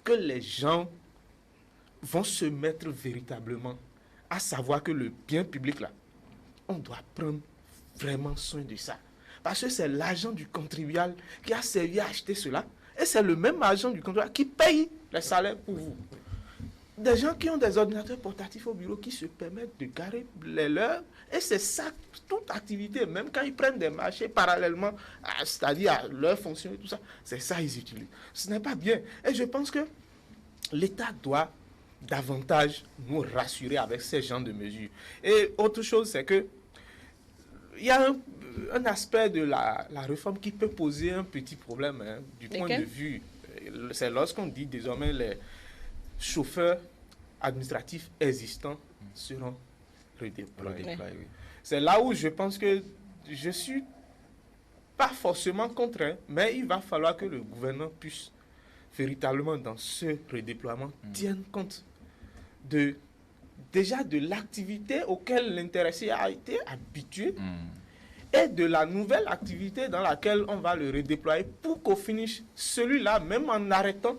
que les gens vont se mettre véritablement à savoir que le bien public, là, on doit prendre vraiment soin de ça. Parce que c'est l'argent du contribuable qui a servi à acheter cela, et c'est le même argent du contribuable qui paye les salaires pour vous. Des gens qui ont des ordinateurs portatifs au bureau qui se permettent de garer les leurs, et c'est ça, toute activité, même quand ils prennent des marchés parallèlement, c'est-à-dire à leur fonction et tout ça, c'est ça qu'ils utilisent. Ce n'est pas bien. Et je pense que l'État doit davantage nous rassurer avec ces genres de mesures. Et autre chose, c'est que il y a un aspect de la réforme qui peut poser un petit problème du point de vue. C'est lorsqu'on dit désormais les chauffeurs administratifs existants seront redéployés. Oui. C'est là où je pense que je suis pas forcément contraint, mais il va falloir que le gouvernement puisse véritablement dans ce redéploiement tienne compte déjà de l'activité auquel l'intéressé a été habitué et de la nouvelle activité dans laquelle on va le redéployer pour qu'au finish, celui-là, même en arrêtant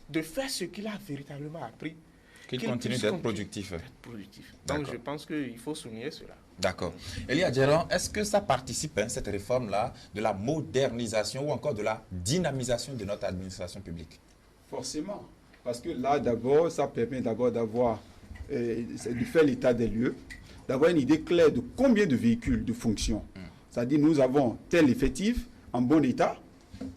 de faire ce qu'il a véritablement appris, qu'il continue d'être productif. Donc je pense qu'il faut souligner cela. D'accord. Elie Adjeran, est-ce que ça participe, cette réforme-là, de la modernisation ou encore de la dynamisation de notre administration publique? Forcément. Parce que là, d'abord, ça permet d'avoir, de faire l'état des lieux, d'avoir une idée claire de combien de véhicules de fonction. C'est-à-dire, nous avons tel effectif en bon état,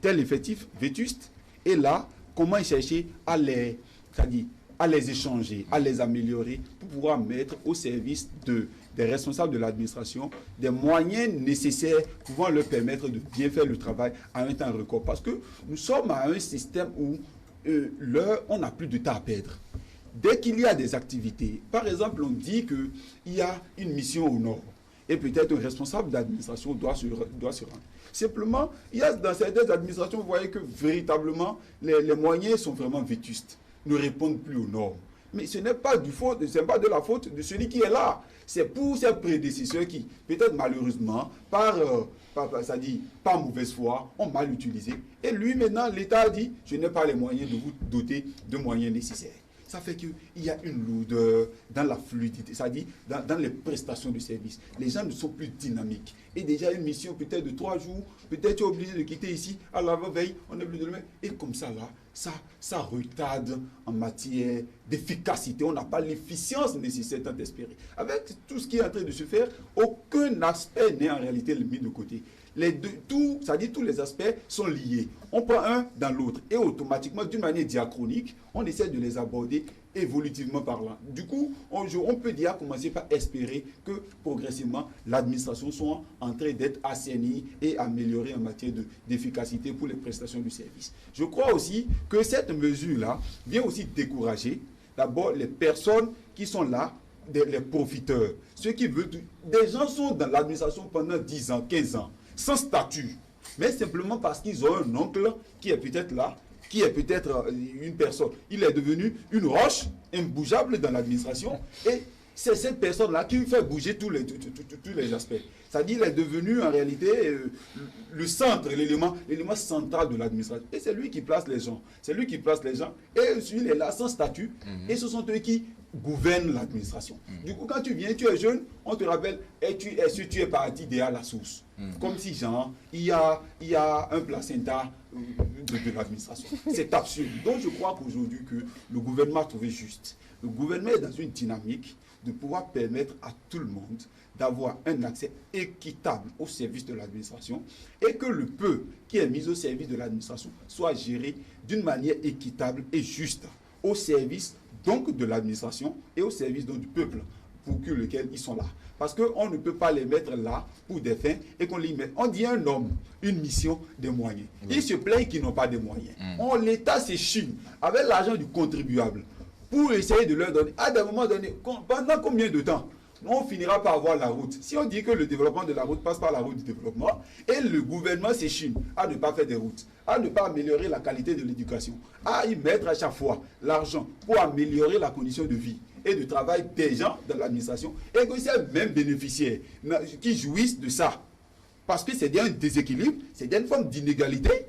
tel effectif vétuste, et là, comment chercher à les échanger, à les améliorer pour pouvoir mettre au service des responsables de l'administration des moyens nécessaires pouvant leur permettre de bien faire le travail à un temps record. Parce que nous sommes à un système où on n'a plus de temps à perdre. Dès qu'il y a des activités, par exemple, on dit qu'il y a une mission au nord et peut-être un responsable d'administration doit se rendre. Simplement, il y a dans certaines administrations, vous voyez que véritablement, les moyens sont vraiment vétustes, ne répondent plus aux normes. Mais ce n'est pas de la faute de celui qui est là. C'est pour ses prédécesseurs qui, peut-être malheureusement, par mauvaise foi, ont mal utilisé. Et lui, maintenant, l'État a dit, je n'ai pas les moyens de vous doter de moyens nécessaires. Ça fait qu'il y a une lourdeur dans la fluidité, c'est-à-dire dans les prestations de services. Les gens ne sont plus dynamiques. Et déjà, une mission peut-être de 3 jours, peut-être tu es obligé de quitter ici, à la veille, on est obligé de le mettre. Et comme ça, là, ça retarde en matière d'efficacité. On n'a pas l'efficience nécessaire tant espérée. Avec tout ce qui est en train de se faire, aucun aspect n'est en réalité mis de côté. C'est-à-dire tous les aspects sont liés. On prend un dans l'autre et automatiquement, d'une manière diachronique, on essaie de les aborder évolutivement parlant. Du coup, on peut déjà commencer par espérer que progressivement, l'administration soit en train d'être assainie et améliorée en matière d'efficacité pour les prestations du service. Je crois aussi que cette mesure-là vient aussi décourager d'abord les personnes qui sont là, les profiteurs. Ceux qui veulent... Des gens sont dans l'administration pendant 10 ans, 15 ans, sans statut, mais simplement parce qu'ils ont un oncle qui est peut-être là, qui est peut-être une personne. Il est devenu une roche imbougeable dans l'administration et c'est cette personne-là qui fait bouger tous les aspects. C'est-à-dire qu'il est devenu en réalité le centre, l'élément central de l'administration. Et c'est lui qui place les gens. C'est lui qui place les gens. Et il est là sans statut. Et ce sont eux qui gouvernent l'administration. Du coup, quand tu viens, tu es jeune, on te rappelle, est-ce que tu es parti derrière la source? Comme si, genre, il y a un placenta de l'administration. C'est absurde. Donc, je crois qu'aujourd'hui, que le gouvernement a trouvé juste. Le gouvernement est dans une dynamique de pouvoir permettre à tout le monde d'avoir un accès équitable au service de l'administration et que le peu qui est mis au service de l'administration soit géré d'une manière équitable et juste au service donc de l'administration et au service donc du peuple pour lequel ils sont là. Parce qu'on ne peut pas les mettre là pour des fins et qu'on les met. On dit un homme, une mission, des moyens. Ils se plaignent qu'ils n'ont pas de moyens. L'État s'échine avec l'argent du contribuable pour essayer de leur donner, à des moments donnés, pendant combien de temps nous, on finira par avoir la route. Si on dit que le développement de la route passe par la route du développement, et le gouvernement s'échine à ne pas faire des routes, à ne pas améliorer la qualité de l'éducation, à y mettre à chaque fois l'argent pour améliorer la condition de vie et de travail des gens dans l'administration, et que ces mêmes bénéficiaires qui jouissent de ça, parce que c'est un déséquilibre, c'est une forme d'inégalité,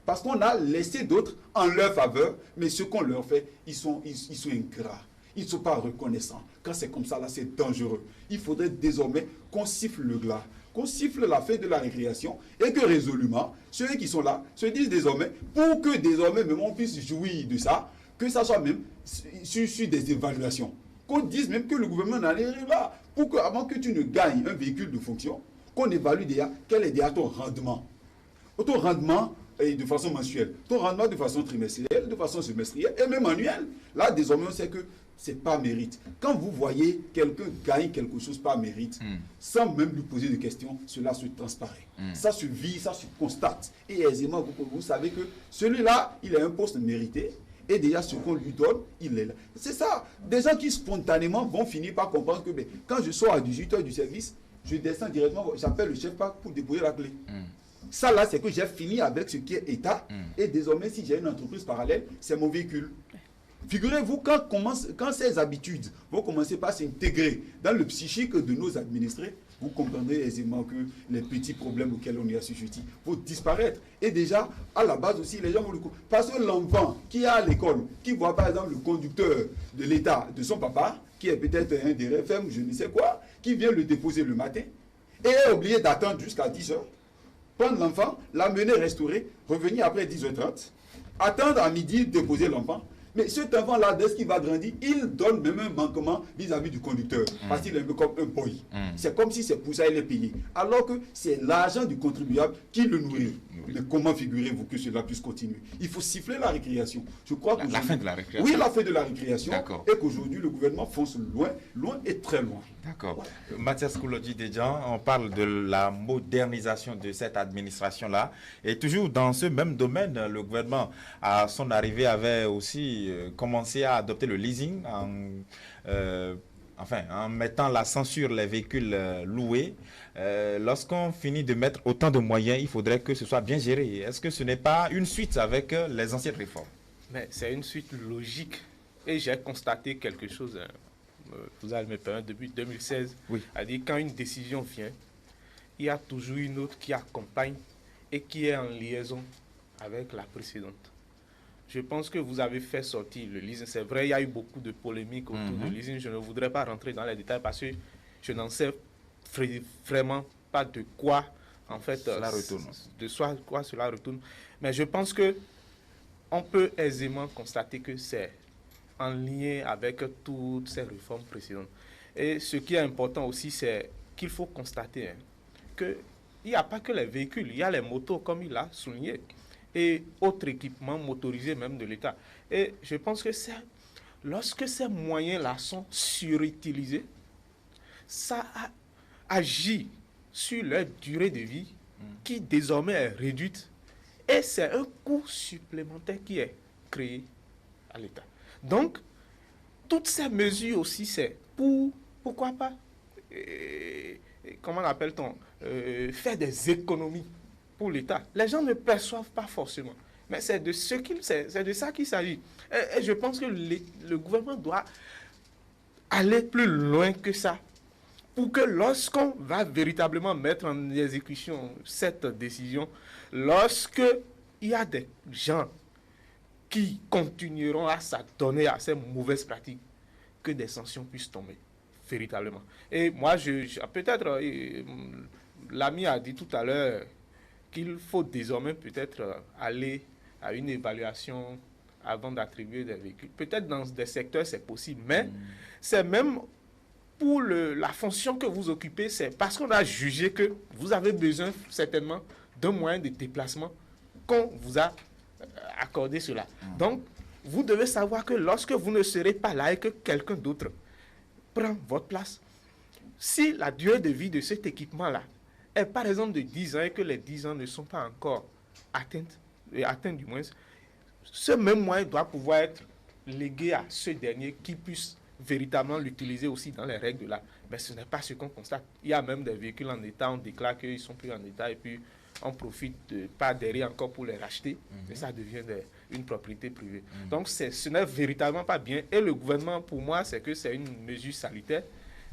parce qu'on a laissé d'autres en leur faveur, mais ce qu'on leur fait, ils sont ingrats. Ils ne sont pas reconnaissants. Quand c'est comme ça, là, c'est dangereux. Il faudrait désormais qu'on siffle le glas, qu'on siffle la fin de la récréation et que résolument, ceux qui sont là se disent désormais, pour que désormais même on puisse jouir de ça, que ça soit même sur des évaluations. Qu'on dise même que le gouvernement n'en est là, pour que avant que tu ne gagnes un véhicule de fonction, qu'on évalue déjà quel est déjà ton rendement. Ton rendement de façon mensuelle, ton rendement de façon trimestrielle, de façon semestrielle et même annuelle. Là, désormais, on sait que ce n'est pas mérite. Quand vous voyez quelqu'un gagner quelque chose par mérite, sans même lui poser de questions, cela se transparaît. Ça se vit, ça se constate. Et aisément, vous savez que celui-là, il a un poste mérité. Et déjà, ce qu'on lui donne, il est là. C'est ça. Des gens qui spontanément vont finir par comprendre que quand je sors à 18h du service, je descends directement, j'appelle le chef pour déposer la clé. Ça là, c'est que j'ai fini avec ce qui est État. Et désormais, si j'ai une entreprise parallèle, c'est mon véhicule. Figurez-vous, quand ces habitudes vont commencer par s'intégrer dans le psychique de nos administrés, vous comprendrez aisément que les petits problèmes auxquels on est assujetti vont disparaître. Et déjà, à la base aussi, les gens vont le comprendre. Parce que l'enfant qui est à l'école, qui voit par exemple le conducteur de l'État, de son papa, qui est peut-être un des RFM ou je ne sais quoi, qui vient le déposer le matin, et est obligé d'attendre jusqu'à 10h, prendre l'enfant, l'amener restaurer, revenir après 10h30, attendre à midi, déposer l'enfant. Mais cet enfant-là, dès qu'il va grandir, il donne même un manquement vis-à-vis du conducteur. Parce qu'il est un peu comme un boy. C'est comme si c'est pour ça qu'il est payé. Alors que c'est l'argent du contribuable qui le nourrit. Mais comment figurez-vous que cela puisse continuer? Il faut siffler la récréation. Je crois que la fin de la récréation. Oui, la fin de la récréation. Et qu'aujourd'hui, le gouvernement fonce loin, loin et très loin. D'accord. Mathias Koulodi-Dedjan, on parle de la modernisation de cette administration-là. Et toujours dans ce même domaine, le gouvernement, à son arrivée, avait aussi commencé à adopter le leasing en mettant la censure les véhicules loués. Lorsqu'on finit de mettre autant de moyens, il faudrait que ce soit bien géré. Est-ce que ce n'est pas une suite avec les anciennes réformes? Mais c'est une suite logique. Et j'ai constaté quelque chose, vous allez me permettre, depuis 2016, à dire quand une décision vient, il y a toujours une autre qui accompagne et qui est en liaison avec la précédente. Je pense que vous avez fait sortir le leasing. C'est vrai, il y a eu beaucoup de polémiques autour du leasing. Je ne voudrais pas rentrer dans les détails parce que je n'en sais vraiment pas de quoi, en fait, cela retourne. De quoi cela retourne. Mais je pense que on peut aisément constater que c'est en lien avec toutes ces réformes précédentes. Et ce qui est important aussi, c'est qu'il faut constater qu'il n'y a pas que les véhicules, il y a les motos, comme il l'a souligné, et autres équipements motorisés même de l'État. Et je pense que lorsque ces moyens-là sont surutilisés, ça agit sur leur durée de vie qui désormais est réduite. Et c'est un coût supplémentaire qui est créé à l'État. Donc, toutes ces mesures aussi, c'est pourquoi pas, comment l'appelle-t-on, faire des économies pour l'État. Les gens ne perçoivent pas forcément. Mais c'est de ça qu'il s'agit. Et je pense que le gouvernement doit aller plus loin que ça. Pour que lorsqu'on va véritablement mettre en exécution cette décision, lorsque il y a des gens qui continueront à s'adonner à ces mauvaises pratiques, que des sanctions puissent tomber, véritablement. Et moi, peut-être, l'ami a dit tout à l'heure qu'il faut désormais peut-être aller à une évaluation avant d'attribuer des véhicules. Peut-être dans des secteurs, c'est possible, mais c'est même pour la fonction que vous occupez, c'est parce qu'on a jugé que vous avez besoin certainement d'un moyen de déplacement qu'on vous a accordé cela. Donc, vous devez savoir que lorsque vous ne serez pas là et que quelqu'un d'autre prend votre place, si la durée de vie de cet équipement-là est par exemple de 10 ans et que les 10 ans ne sont pas encore atteints du moins, ce même moyen doit pouvoir être légué à ce dernier qui puisse véritablement l'utiliser aussi dans les règles de l'art. Mais ce n'est pas ce qu'on constate. Il y a même des véhicules en état, on déclare qu'ils ne sont plus en état et puis on profite de pas derrière encore pour les racheter, et ça devient une propriété privée. Donc ce n'est véritablement pas bien. Et le gouvernement, pour moi, c'est que c'est une mesure salutaire.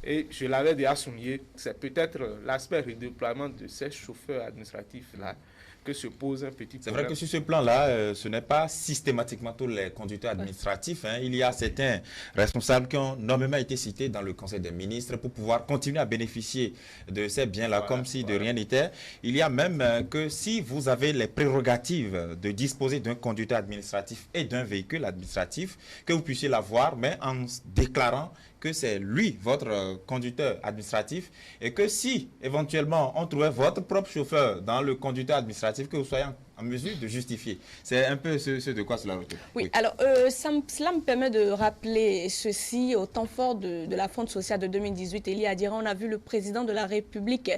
Et je l'avais déjà souligné, c'est peut-être l'aspect redéploiement de ces chauffeurs administratifs-là que se pose un petit problème. C'est vrai que sur ce plan-là, ce n'est pas systématiquement tous les conducteurs administratifs. Il y a certains responsables qui ont normalement été cités dans le Conseil des ministres pour pouvoir continuer à bénéficier de ces biens-là comme si de rien n'était. Il y a même que si vous avez les prérogatives de disposer d'un conducteur administratif et d'un véhicule administratif, que vous puissiez l'avoir, mais en déclarant que c'est lui, votre conducteur administratif, et que si, éventuellement, on trouvait votre propre chauffeur dans le conducteur administratif, que vous soyez en mesure de justifier. C'est un peu ce de quoi cela retourne. Oui, alors, cela me permet de rappeler ceci au temps fort de la Fronde sociale de 2018. Elie Adiran, on a vu le président de la République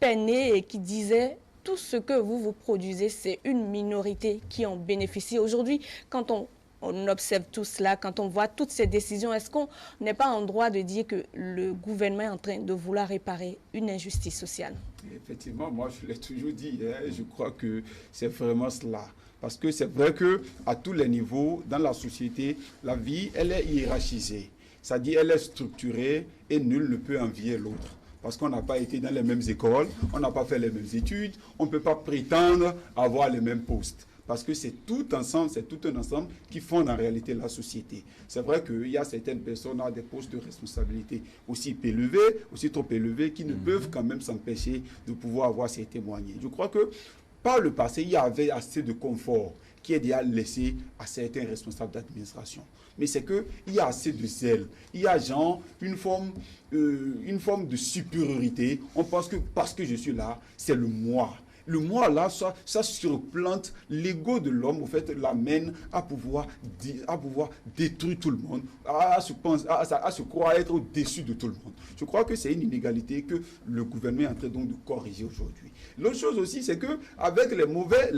peiner et qui disait... Tout ce que vous produisez, c'est une minorité qui en bénéficie. Aujourd'hui, quand on observe tout cela, quand on voit toutes ces décisions, est-ce qu'on n'est pas en droit de dire que le gouvernement est en train de vouloir réparer une injustice sociale? Effectivement, moi je l'ai toujours dit, je crois que c'est vraiment cela. Parce que c'est vrai qu'à tous les niveaux, dans la société, la vie, elle est hiérarchisée. C'est-à-dire, elle est structurée et nul ne peut envier l'autre. Parce qu'on n'a pas été dans les mêmes écoles, on n'a pas fait les mêmes études, on ne peut pas prétendre avoir les mêmes postes. Parce que c'est tout ensemble, c'est tout un ensemble qui fonde en réalité la société. C'est vrai qu'il y a certaines personnes à des postes de responsabilité aussi élevés, aussi trop élevés, qui ne peuvent quand même s'empêcher de pouvoir avoir ces témoignages. Je crois que par le passé, il y avait assez de confort qui est déjà laissé à certains responsables d'administration. Mais c'est qu'il y a assez de zèle. Il y a genre une forme de supériorité. On pense que parce que je suis là, c'est le moi. Le moi là, ça surplante l'ego de l'homme, au fait, l'amène à pouvoir détruire tout le monde, à se croire être au-dessus de tout le monde. Je crois que c'est une inégalité que le gouvernement est en train donc de corriger aujourd'hui. L'autre chose aussi, c'est qu'avec les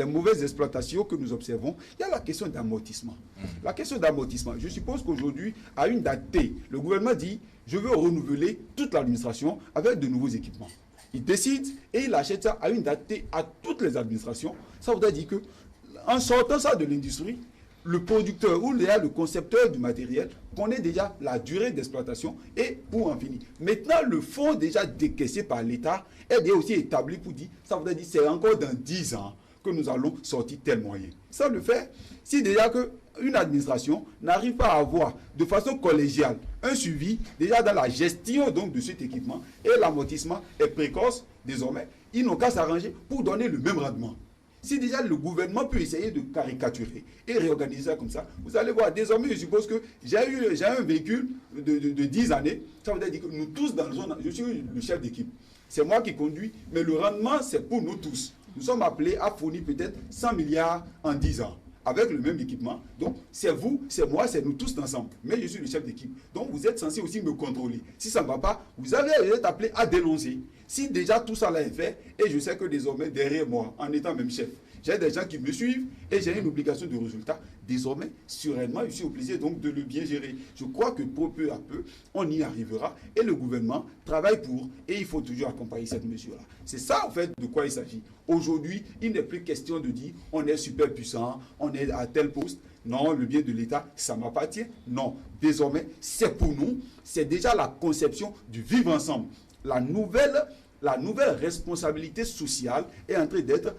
mauvaises exploitations que nous observons, il y a la question d'amortissement. La question d'amortissement, je suppose qu'aujourd'hui, à une date T, le gouvernement dit « je veux renouveler toute l'administration avec de nouveaux équipements ». Il décide et il achète ça à une date T à toutes les administrations. Ça voudrait dire qu'en sortant ça de l'industrie, le producteur ou le concepteur du matériel connaît déjà la durée d'exploitation et pour en finir. Maintenant, le fonds déjà décaissé par l'État est déjà aussi établi pour dire, ça voudrait dire c'est encore dans 10 ans que nous allons sortir tel moyen. Ça le fait si déjà qu'une administration n'arrive pas à avoir de façon collégiale un suivi déjà dans la gestion donc de cet équipement et l'amortissement est précoce désormais, ils n'ont qu'à s'arranger pour donner le même rendement. Si déjà le gouvernement peut essayer de caricaturer et réorganiser ça comme ça, vous allez voir, désormais je suppose que j'ai un véhicule de 10 années, ça veut dire que nous tous dans le zone, je suis le chef d'équipe, c'est moi qui conduis, mais le rendement c'est pour nous tous. Nous sommes appelés à fournir peut-être 100 milliards en 10 ans. Avec le même équipement. Donc, c'est vous, c'est moi, c'est nous tous ensemble. Mais je suis le chef d'équipe. Donc, vous êtes censé aussi me contrôler. Si ça ne va pas, vous êtes appelé à dénoncer. Si déjà tout ça là est fait, et je sais que désormais, derrière moi, en étant même chef, j'ai des gens qui me suivent et j'ai une obligation de résultat. Désormais, sereinement, je suis obligé donc de le bien gérer. Je crois que peu à peu, on y arrivera et le gouvernement travaille pour et il faut toujours accompagner cette mesure-là. C'est ça, en fait, de quoi il s'agit. Aujourd'hui, il n'est plus question de dire on est super puissant, on est à tel poste. Non, le bien de l'État, ça m'appartient. Non, désormais, c'est pour nous. C'est déjà la conception du vivre ensemble. La nouvelle responsabilité sociale est en train d'être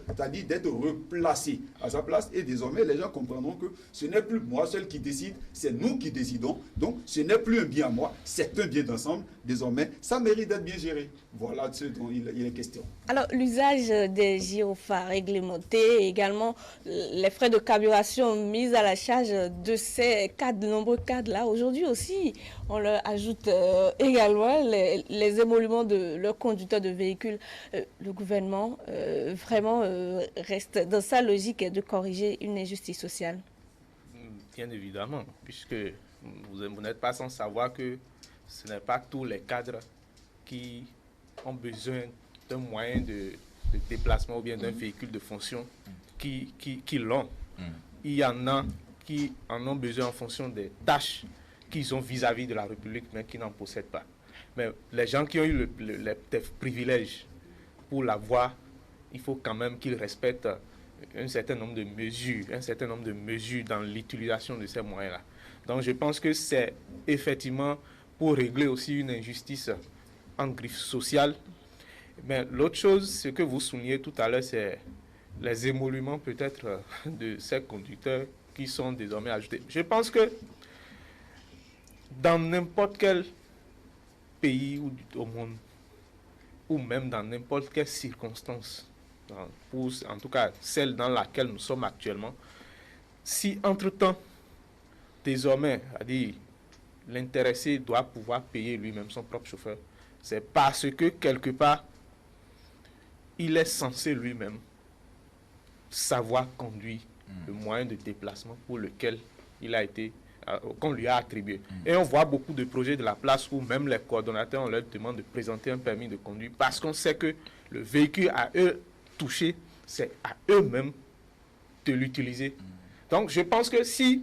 replacée à sa place. Et désormais, les gens comprendront que ce n'est plus moi seul qui décide, c'est nous qui décidons. Donc, ce n'est plus un bien à moi, c'est un bien d'ensemble. Désormais, ça mérite d'être bien géré. Voilà de ce dont il est question. Alors, l'usage des gyrophares réglementés et également les frais de carburation mis à la charge de ces cadres, de nombreux cadres-là. Aujourd'hui aussi, on leur ajoute également les émoluments de leurs conducteurs de véhicules. Le gouvernement vraiment reste dans sa logique de corriger une injustice sociale. Bien évidemment, puisque vous n'êtes pas sans savoir que ce n'est pas tous les cadres qui ont besoin d'un moyen de déplacement ou bien d'un véhicule de fonction qui l'ont. Il y en a qui en ont besoin en fonction des tâches qu'ils ont vis-à-vis de la République, mais qui n'en possèdent pas. Mais les gens qui ont eu les privilèges pour l'avoir, il faut quand même qu'ils respectent un certain nombre de mesures dans l'utilisation de ces moyens-là. Donc je pense que c'est effectivement pour régler aussi une injustice en griffe sociale. Mais l'autre chose, ce que vous soulignez tout à l'heure, c'est les émoluments peut-être de ces conducteurs qui sont désormais ajoutés. Je pense que dans n'importe quel pays au monde, ou même dans n'importe quelle circonstance, en tout cas celle dans laquelle nous sommes actuellement, si entre-temps, désormais, l'intéressé doit pouvoir payer lui-même son propre chauffeur, c'est parce que quelque part, il est censé lui-même savoir conduire le moyen de déplacement pour lequel il a été, qu'on lui a attribué. Et on voit beaucoup de projets de la place où même les coordonnateurs, on leur demande de présenter un permis de conduire parce qu'on sait que le véhicule à eux touché, c'est à eux-mêmes de l'utiliser. Donc je pense que si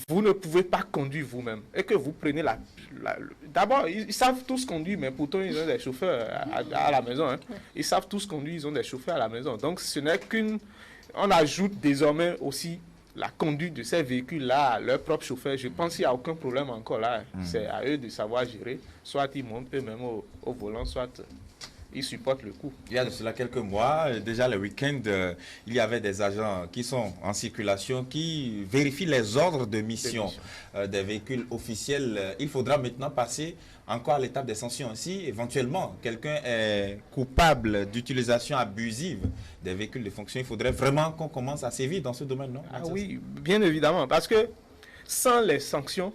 vous ne pouvez pas conduire vous-même et que vous prenez d'abord, ils savent tous conduire, mais pourtant ils ont des chauffeurs à la maison. Hein. Ils savent tous conduire, ils ont des chauffeurs à la maison. Donc ce n'est qu'une... On ajoute désormais aussi la conduite de ces véhicules-là à leur propre chauffeur. Je pense qu'il n'y a aucun problème encore là. C'est à eux de savoir gérer. Soit ils montent eux-mêmes au volant, soit ils supportent le coup. Il y a de cela quelques mois, déjà le week-end, il y avait des agents qui sont en circulation, qui vérifient les ordres de mission des véhicules officiels. Il faudra maintenant passer encore à l'étape des sanctions. Si éventuellement quelqu'un est coupable d'utilisation abusive des véhicules de fonction, il faudrait vraiment qu'on commence à sévir dans ce domaine, non? Ah oui, bien évidemment, parce que sans les sanctions,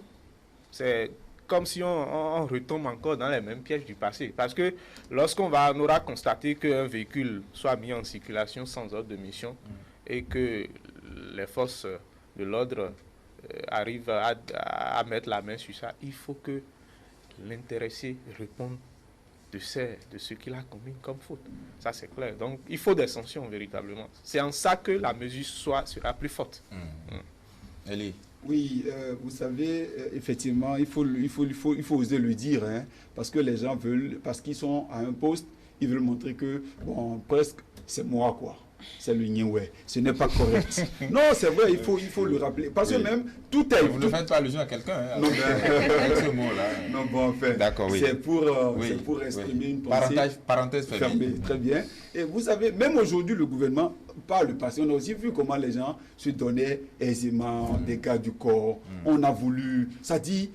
c'est comme si on retombe encore dans les mêmes pièges du passé. Parce que lorsqu'on aura constaté qu'un véhicule soit mis en circulation sans ordre de mission et que les forces de l'ordre arrivent à mettre la main sur ça, il faut que l'intéressé réponde de ce qu'il a commis comme faute. Ça, c'est clair. Donc, il faut des sanctions véritablement. C'est en ça que la mesure sera plus forte. Elie. Oui, vous savez, effectivement, il faut oser le dire, hein, parce que les gens veulent, parce qu'ils sont à un poste, ils veulent montrer que, bon, presque, c'est moi, quoi. C'est le Nyewé. Ce n'est pas correct. Non, c'est vrai, il faut le rappeler. Parce que même, tout est... Vous ne faites pas allusion à quelqu'un, hein, non, avec ce mot-là. Non, bon, en fait, oui. c'est pour exprimer une pensée. Parenthèse fermée. Très bien. Et vous savez, même aujourd'hui, le gouvernement, par le passé, on a aussi vu comment les gens se donnaient aisément des cas du corps. On a voulu... Ça dit,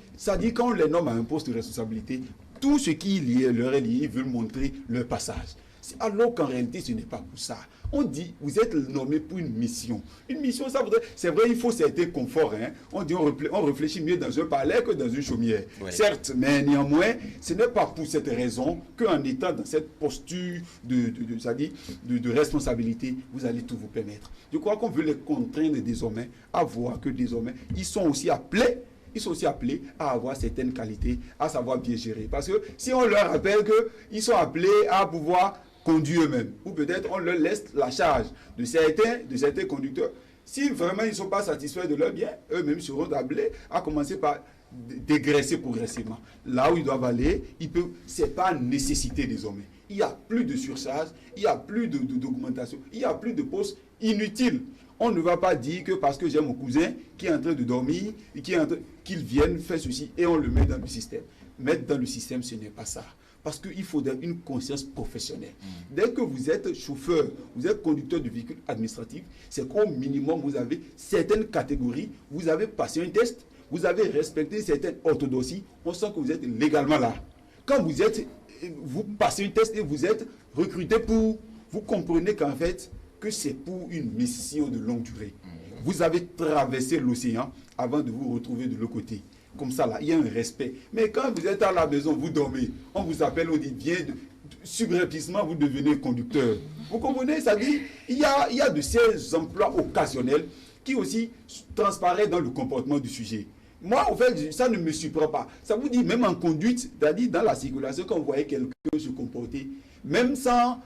quand on les nomme à un poste de responsabilité, tout ce qui leur est lié, ils veulent montrer leur passage. Alors qu'en réalité, ce n'est pas pour ça. On dit, vous êtes nommé pour une mission. Une mission, ça voudrait... C'est vrai, il faut certains conforts. Hein. On dit, on réfléchit mieux dans un palais que dans une chaumière. Oui. Certes, mais néanmoins, ce n'est pas pour cette raison qu'en étant dans cette posture de responsabilité, vous allez tout vous permettre. Je crois qu'on veut les contraindre désormais à voir que désormais, ils sont aussi appelés à avoir certaines qualités, à savoir bien gérer. Parce que si on leur rappelle qu'ils sont appelés à pouvoir conduire eux-mêmes, ou peut-être on leur laisse la charge de certains conducteurs, si vraiment ils ne sont pas satisfaits de leur bien, eux-mêmes seront appelés à commencer par dégraisser progressivement. Là où ils doivent aller, ce n'est pas une nécessité désormais. Il n'y a plus de surcharge, il n'y a plus d'augmentation, il n'y a plus de postes inutiles. On ne va pas dire que parce que j'ai mon cousin qui est en train de dormir, qu'il vienne faire ceci et on le met dans le système. Mettre dans le système, ce n'est pas ça. Parce qu'il faut une conscience professionnelle. Dès que vous êtes chauffeur, vous êtes conducteur de véhicule administratif, c'est qu'au minimum, vous avez certaines catégories, vous avez passé un test, vous avez respecté certaines orthodoxies, on sent que vous êtes légalement là. Quand vous passez un test et vous êtes recruté vous comprenez qu'en fait, que c'est pour une mission de longue durée. Vous avez traversé l'océan avant de vous retrouver de l'autre côté. Comme ça, là, il y a un respect. Mais quand vous êtes à la maison, vous dormez, on vous appelle, on dit, viens, subrepticement, vous devenez conducteur. Vous comprenez? Ça dit, il y a de ces emplois occasionnels qui aussi transparaissent dans le comportement du sujet. Moi, en fait, ça ne me surprend pas. Ça vous dit, même en conduite, c'est-à-dire dans la circulation, quand vous voyez quelqu'un se comporter, même sans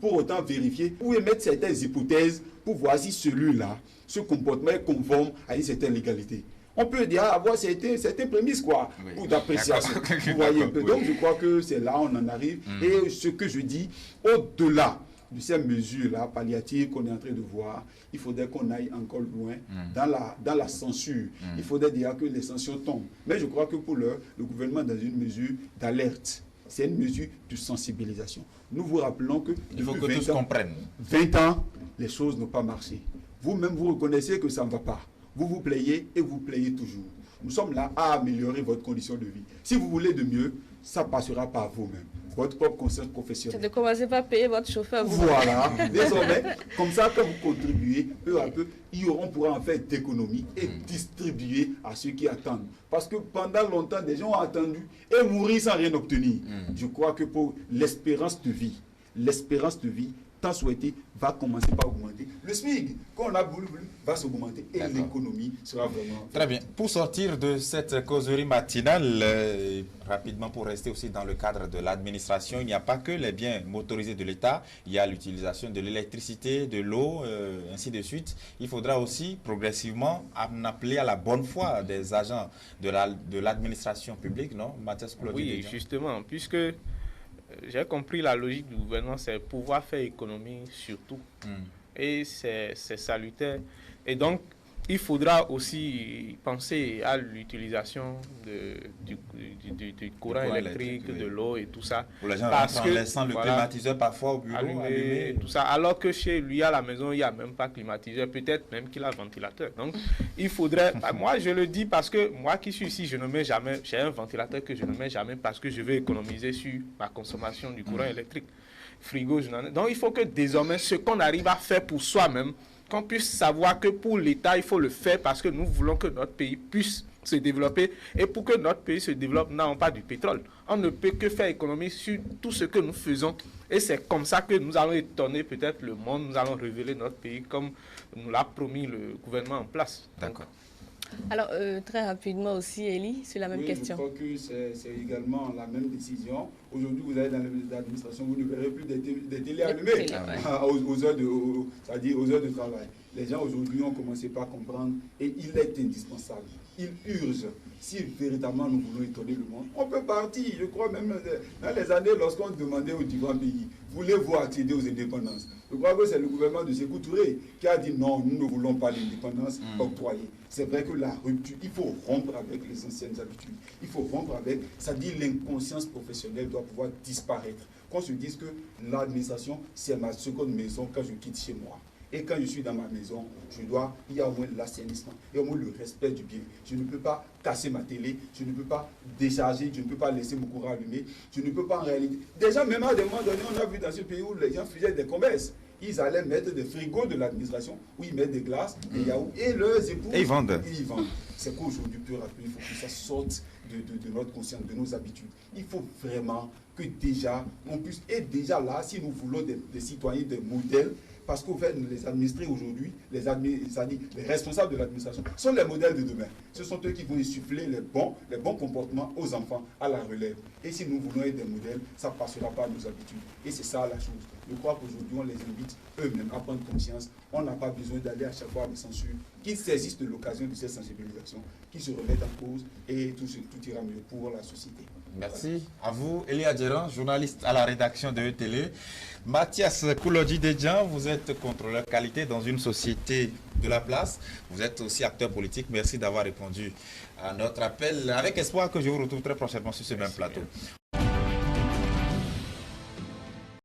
pour autant vérifier, vous pouvez mettre certaines hypothèses pour voir si celui-là, ce comportement est conforme à une certaine légalité. On peut déjà avoir certaines prémices, quoi, ou d'appréciation. Vous voyez un peu. Donc, je crois que c'est là on en arrive. Et ce que je dis, au-delà de ces mesures-là palliatives qu'on est en train de voir, il faudrait qu'on aille encore loin dans la censure. Il faudrait déjà que les sanctions tombent. Mais je crois que pour l'heure, le gouvernement est dans une mesure d'alerte. C'est une mesure de sensibilisation. Nous vous rappelons que il faut que tous comprennent. 20 ans, les choses n'ont pas marché. Vous-même, vous reconnaissez que ça ne va pas. Vous vous plaignez et vous plaignez toujours. Nous sommes là à améliorer votre condition de vie. Si vous voulez de mieux, ça passera par vous-même. Votre propre conscience professionnelle. C'est de commencer par payer votre chauffeur. Voilà. Désormais, comme ça, quand vous contribuez, peu à peu, on pourra en faire d'économies et distribuer à ceux qui attendent. Parce que pendant longtemps, des gens ont attendu et mourir sans rien obtenir. Je crois que pour l'espérance de vie, tant souhaité, va commencer par augmenter. Le SMIC, qu'on a voulu, va s'augmenter et l'économie sera vraiment... Très bien. Pour sortir de cette causerie matinale, rapidement pour rester aussi dans le cadre de l'administration, il n'y a pas que les biens motorisés de l'État, il y a l'utilisation de l'électricité, de l'eau, ainsi de suite. Il faudra aussi progressivement en appeler à la bonne foi des agents de l'administration publique, non, Mathias Claude? Oui, justement, puisque... J'ai compris la logique du gouvernement, c'est pouvoir faire économie surtout. Et c'est salutaire. Et donc, il faudra aussi penser à l'utilisation du courant électrique, de l'eau et tout ça. Pour les gens en laissant le climatiseur parfois au bureau allumé. Tout ça. Alors que chez lui, à la maison, il n'y a même pas climatiseur. Peut-être même qu'il a ventilateur. Donc, il faudrait... Moi, je le dis parce que moi qui suis ici, je ne mets jamais... J'ai un ventilateur que je ne mets jamais parce que je veux économiser sur ma consommation du courant électrique. Frigo, je n'en ai... Donc, il faut que désormais, ce qu'on arrive à faire pour soi-même, qu'on puisse savoir que pour l'État, il faut le faire parce que nous voulons que notre pays puisse se développer. Et pour que notre pays se développe, nous n'avons pas du pétrole. On ne peut que faire économie sur tout ce que nous faisons. Et c'est comme ça que nous allons étonner peut-être le monde, nous allons révéler notre pays comme nous l'a promis le gouvernement en place. D'accord. Alors, très rapidement aussi, Elie, sur la même question. Je crois que c'est également la même décision. Aujourd'hui, vous allez dans l'administration, vous ne verrez plus des télés allumées aux heures de travail. Les gens aujourd'hui ont commencé par comprendre et il est indispensable. Il urge. Si véritablement nous voulons étonner le monde, on peut partir. Je crois même dans les années, lorsqu'on demandait aux différents pays, voulez-vous accéder aux indépendances? Je crois que c'est le gouvernement de Sékou Touré qui a dit non, nous ne voulons pas l'indépendance octroyée. C'est vrai que la rupture, il faut rompre avec les anciennes habitudes. Il faut rompre avec, ça dit l'inconscience professionnelle doit pouvoir disparaître. Qu'on se dise que l'administration, c'est ma seconde maison quand je quitte chez moi. Et quand je suis dans ma maison, il y a au moins l'assainissement, il y a au moins le respect du bien. Je ne peux pas casser ma télé, je ne peux pas décharger, je ne peux pas laisser mon courant allumé, je ne peux pas en réalité... Déjà, même à des moments donnés, on a vu dans ce pays où les gens faisaient des commerces. Ils allaient mettre des frigos de l'administration, où ils mettent des glaces, des yaourts, et leurs épouses... Et ils vendent. C'est qu'aujourd'hui, peu à peu, il faut que ça sorte de notre conscience, de nos habitudes. Il faut vraiment que déjà, on puisse... Et déjà là, si nous voulons des citoyens, des modèles, parce qu'au fait, les administrés aujourd'hui, les responsables de l'administration sont les modèles de demain. Ce sont eux qui vont insuffler les bons comportements aux enfants, à la relève. Et si nous voulons être des modèles, ça ne passera pas à nos habitudes. Et c'est ça la chose. Je crois qu'aujourd'hui, on les invite eux-mêmes à prendre conscience. On n'a pas besoin d'aller à chaque fois à la censure, qu'ils saisissent de l'occasion de cette sensibilisation, qu'ils se remettent en cause et tout ira mieux pour la société. Merci à vous, Elie Adjeran, journaliste à la rédaction de E-Télé. Mathias Koulodji-Dedjan, vous êtes contrôleur qualité dans une société de la place. Vous êtes aussi acteur politique. Merci d'avoir répondu à notre appel. Avec espoir que je vous retrouve très prochainement sur ce même plateau.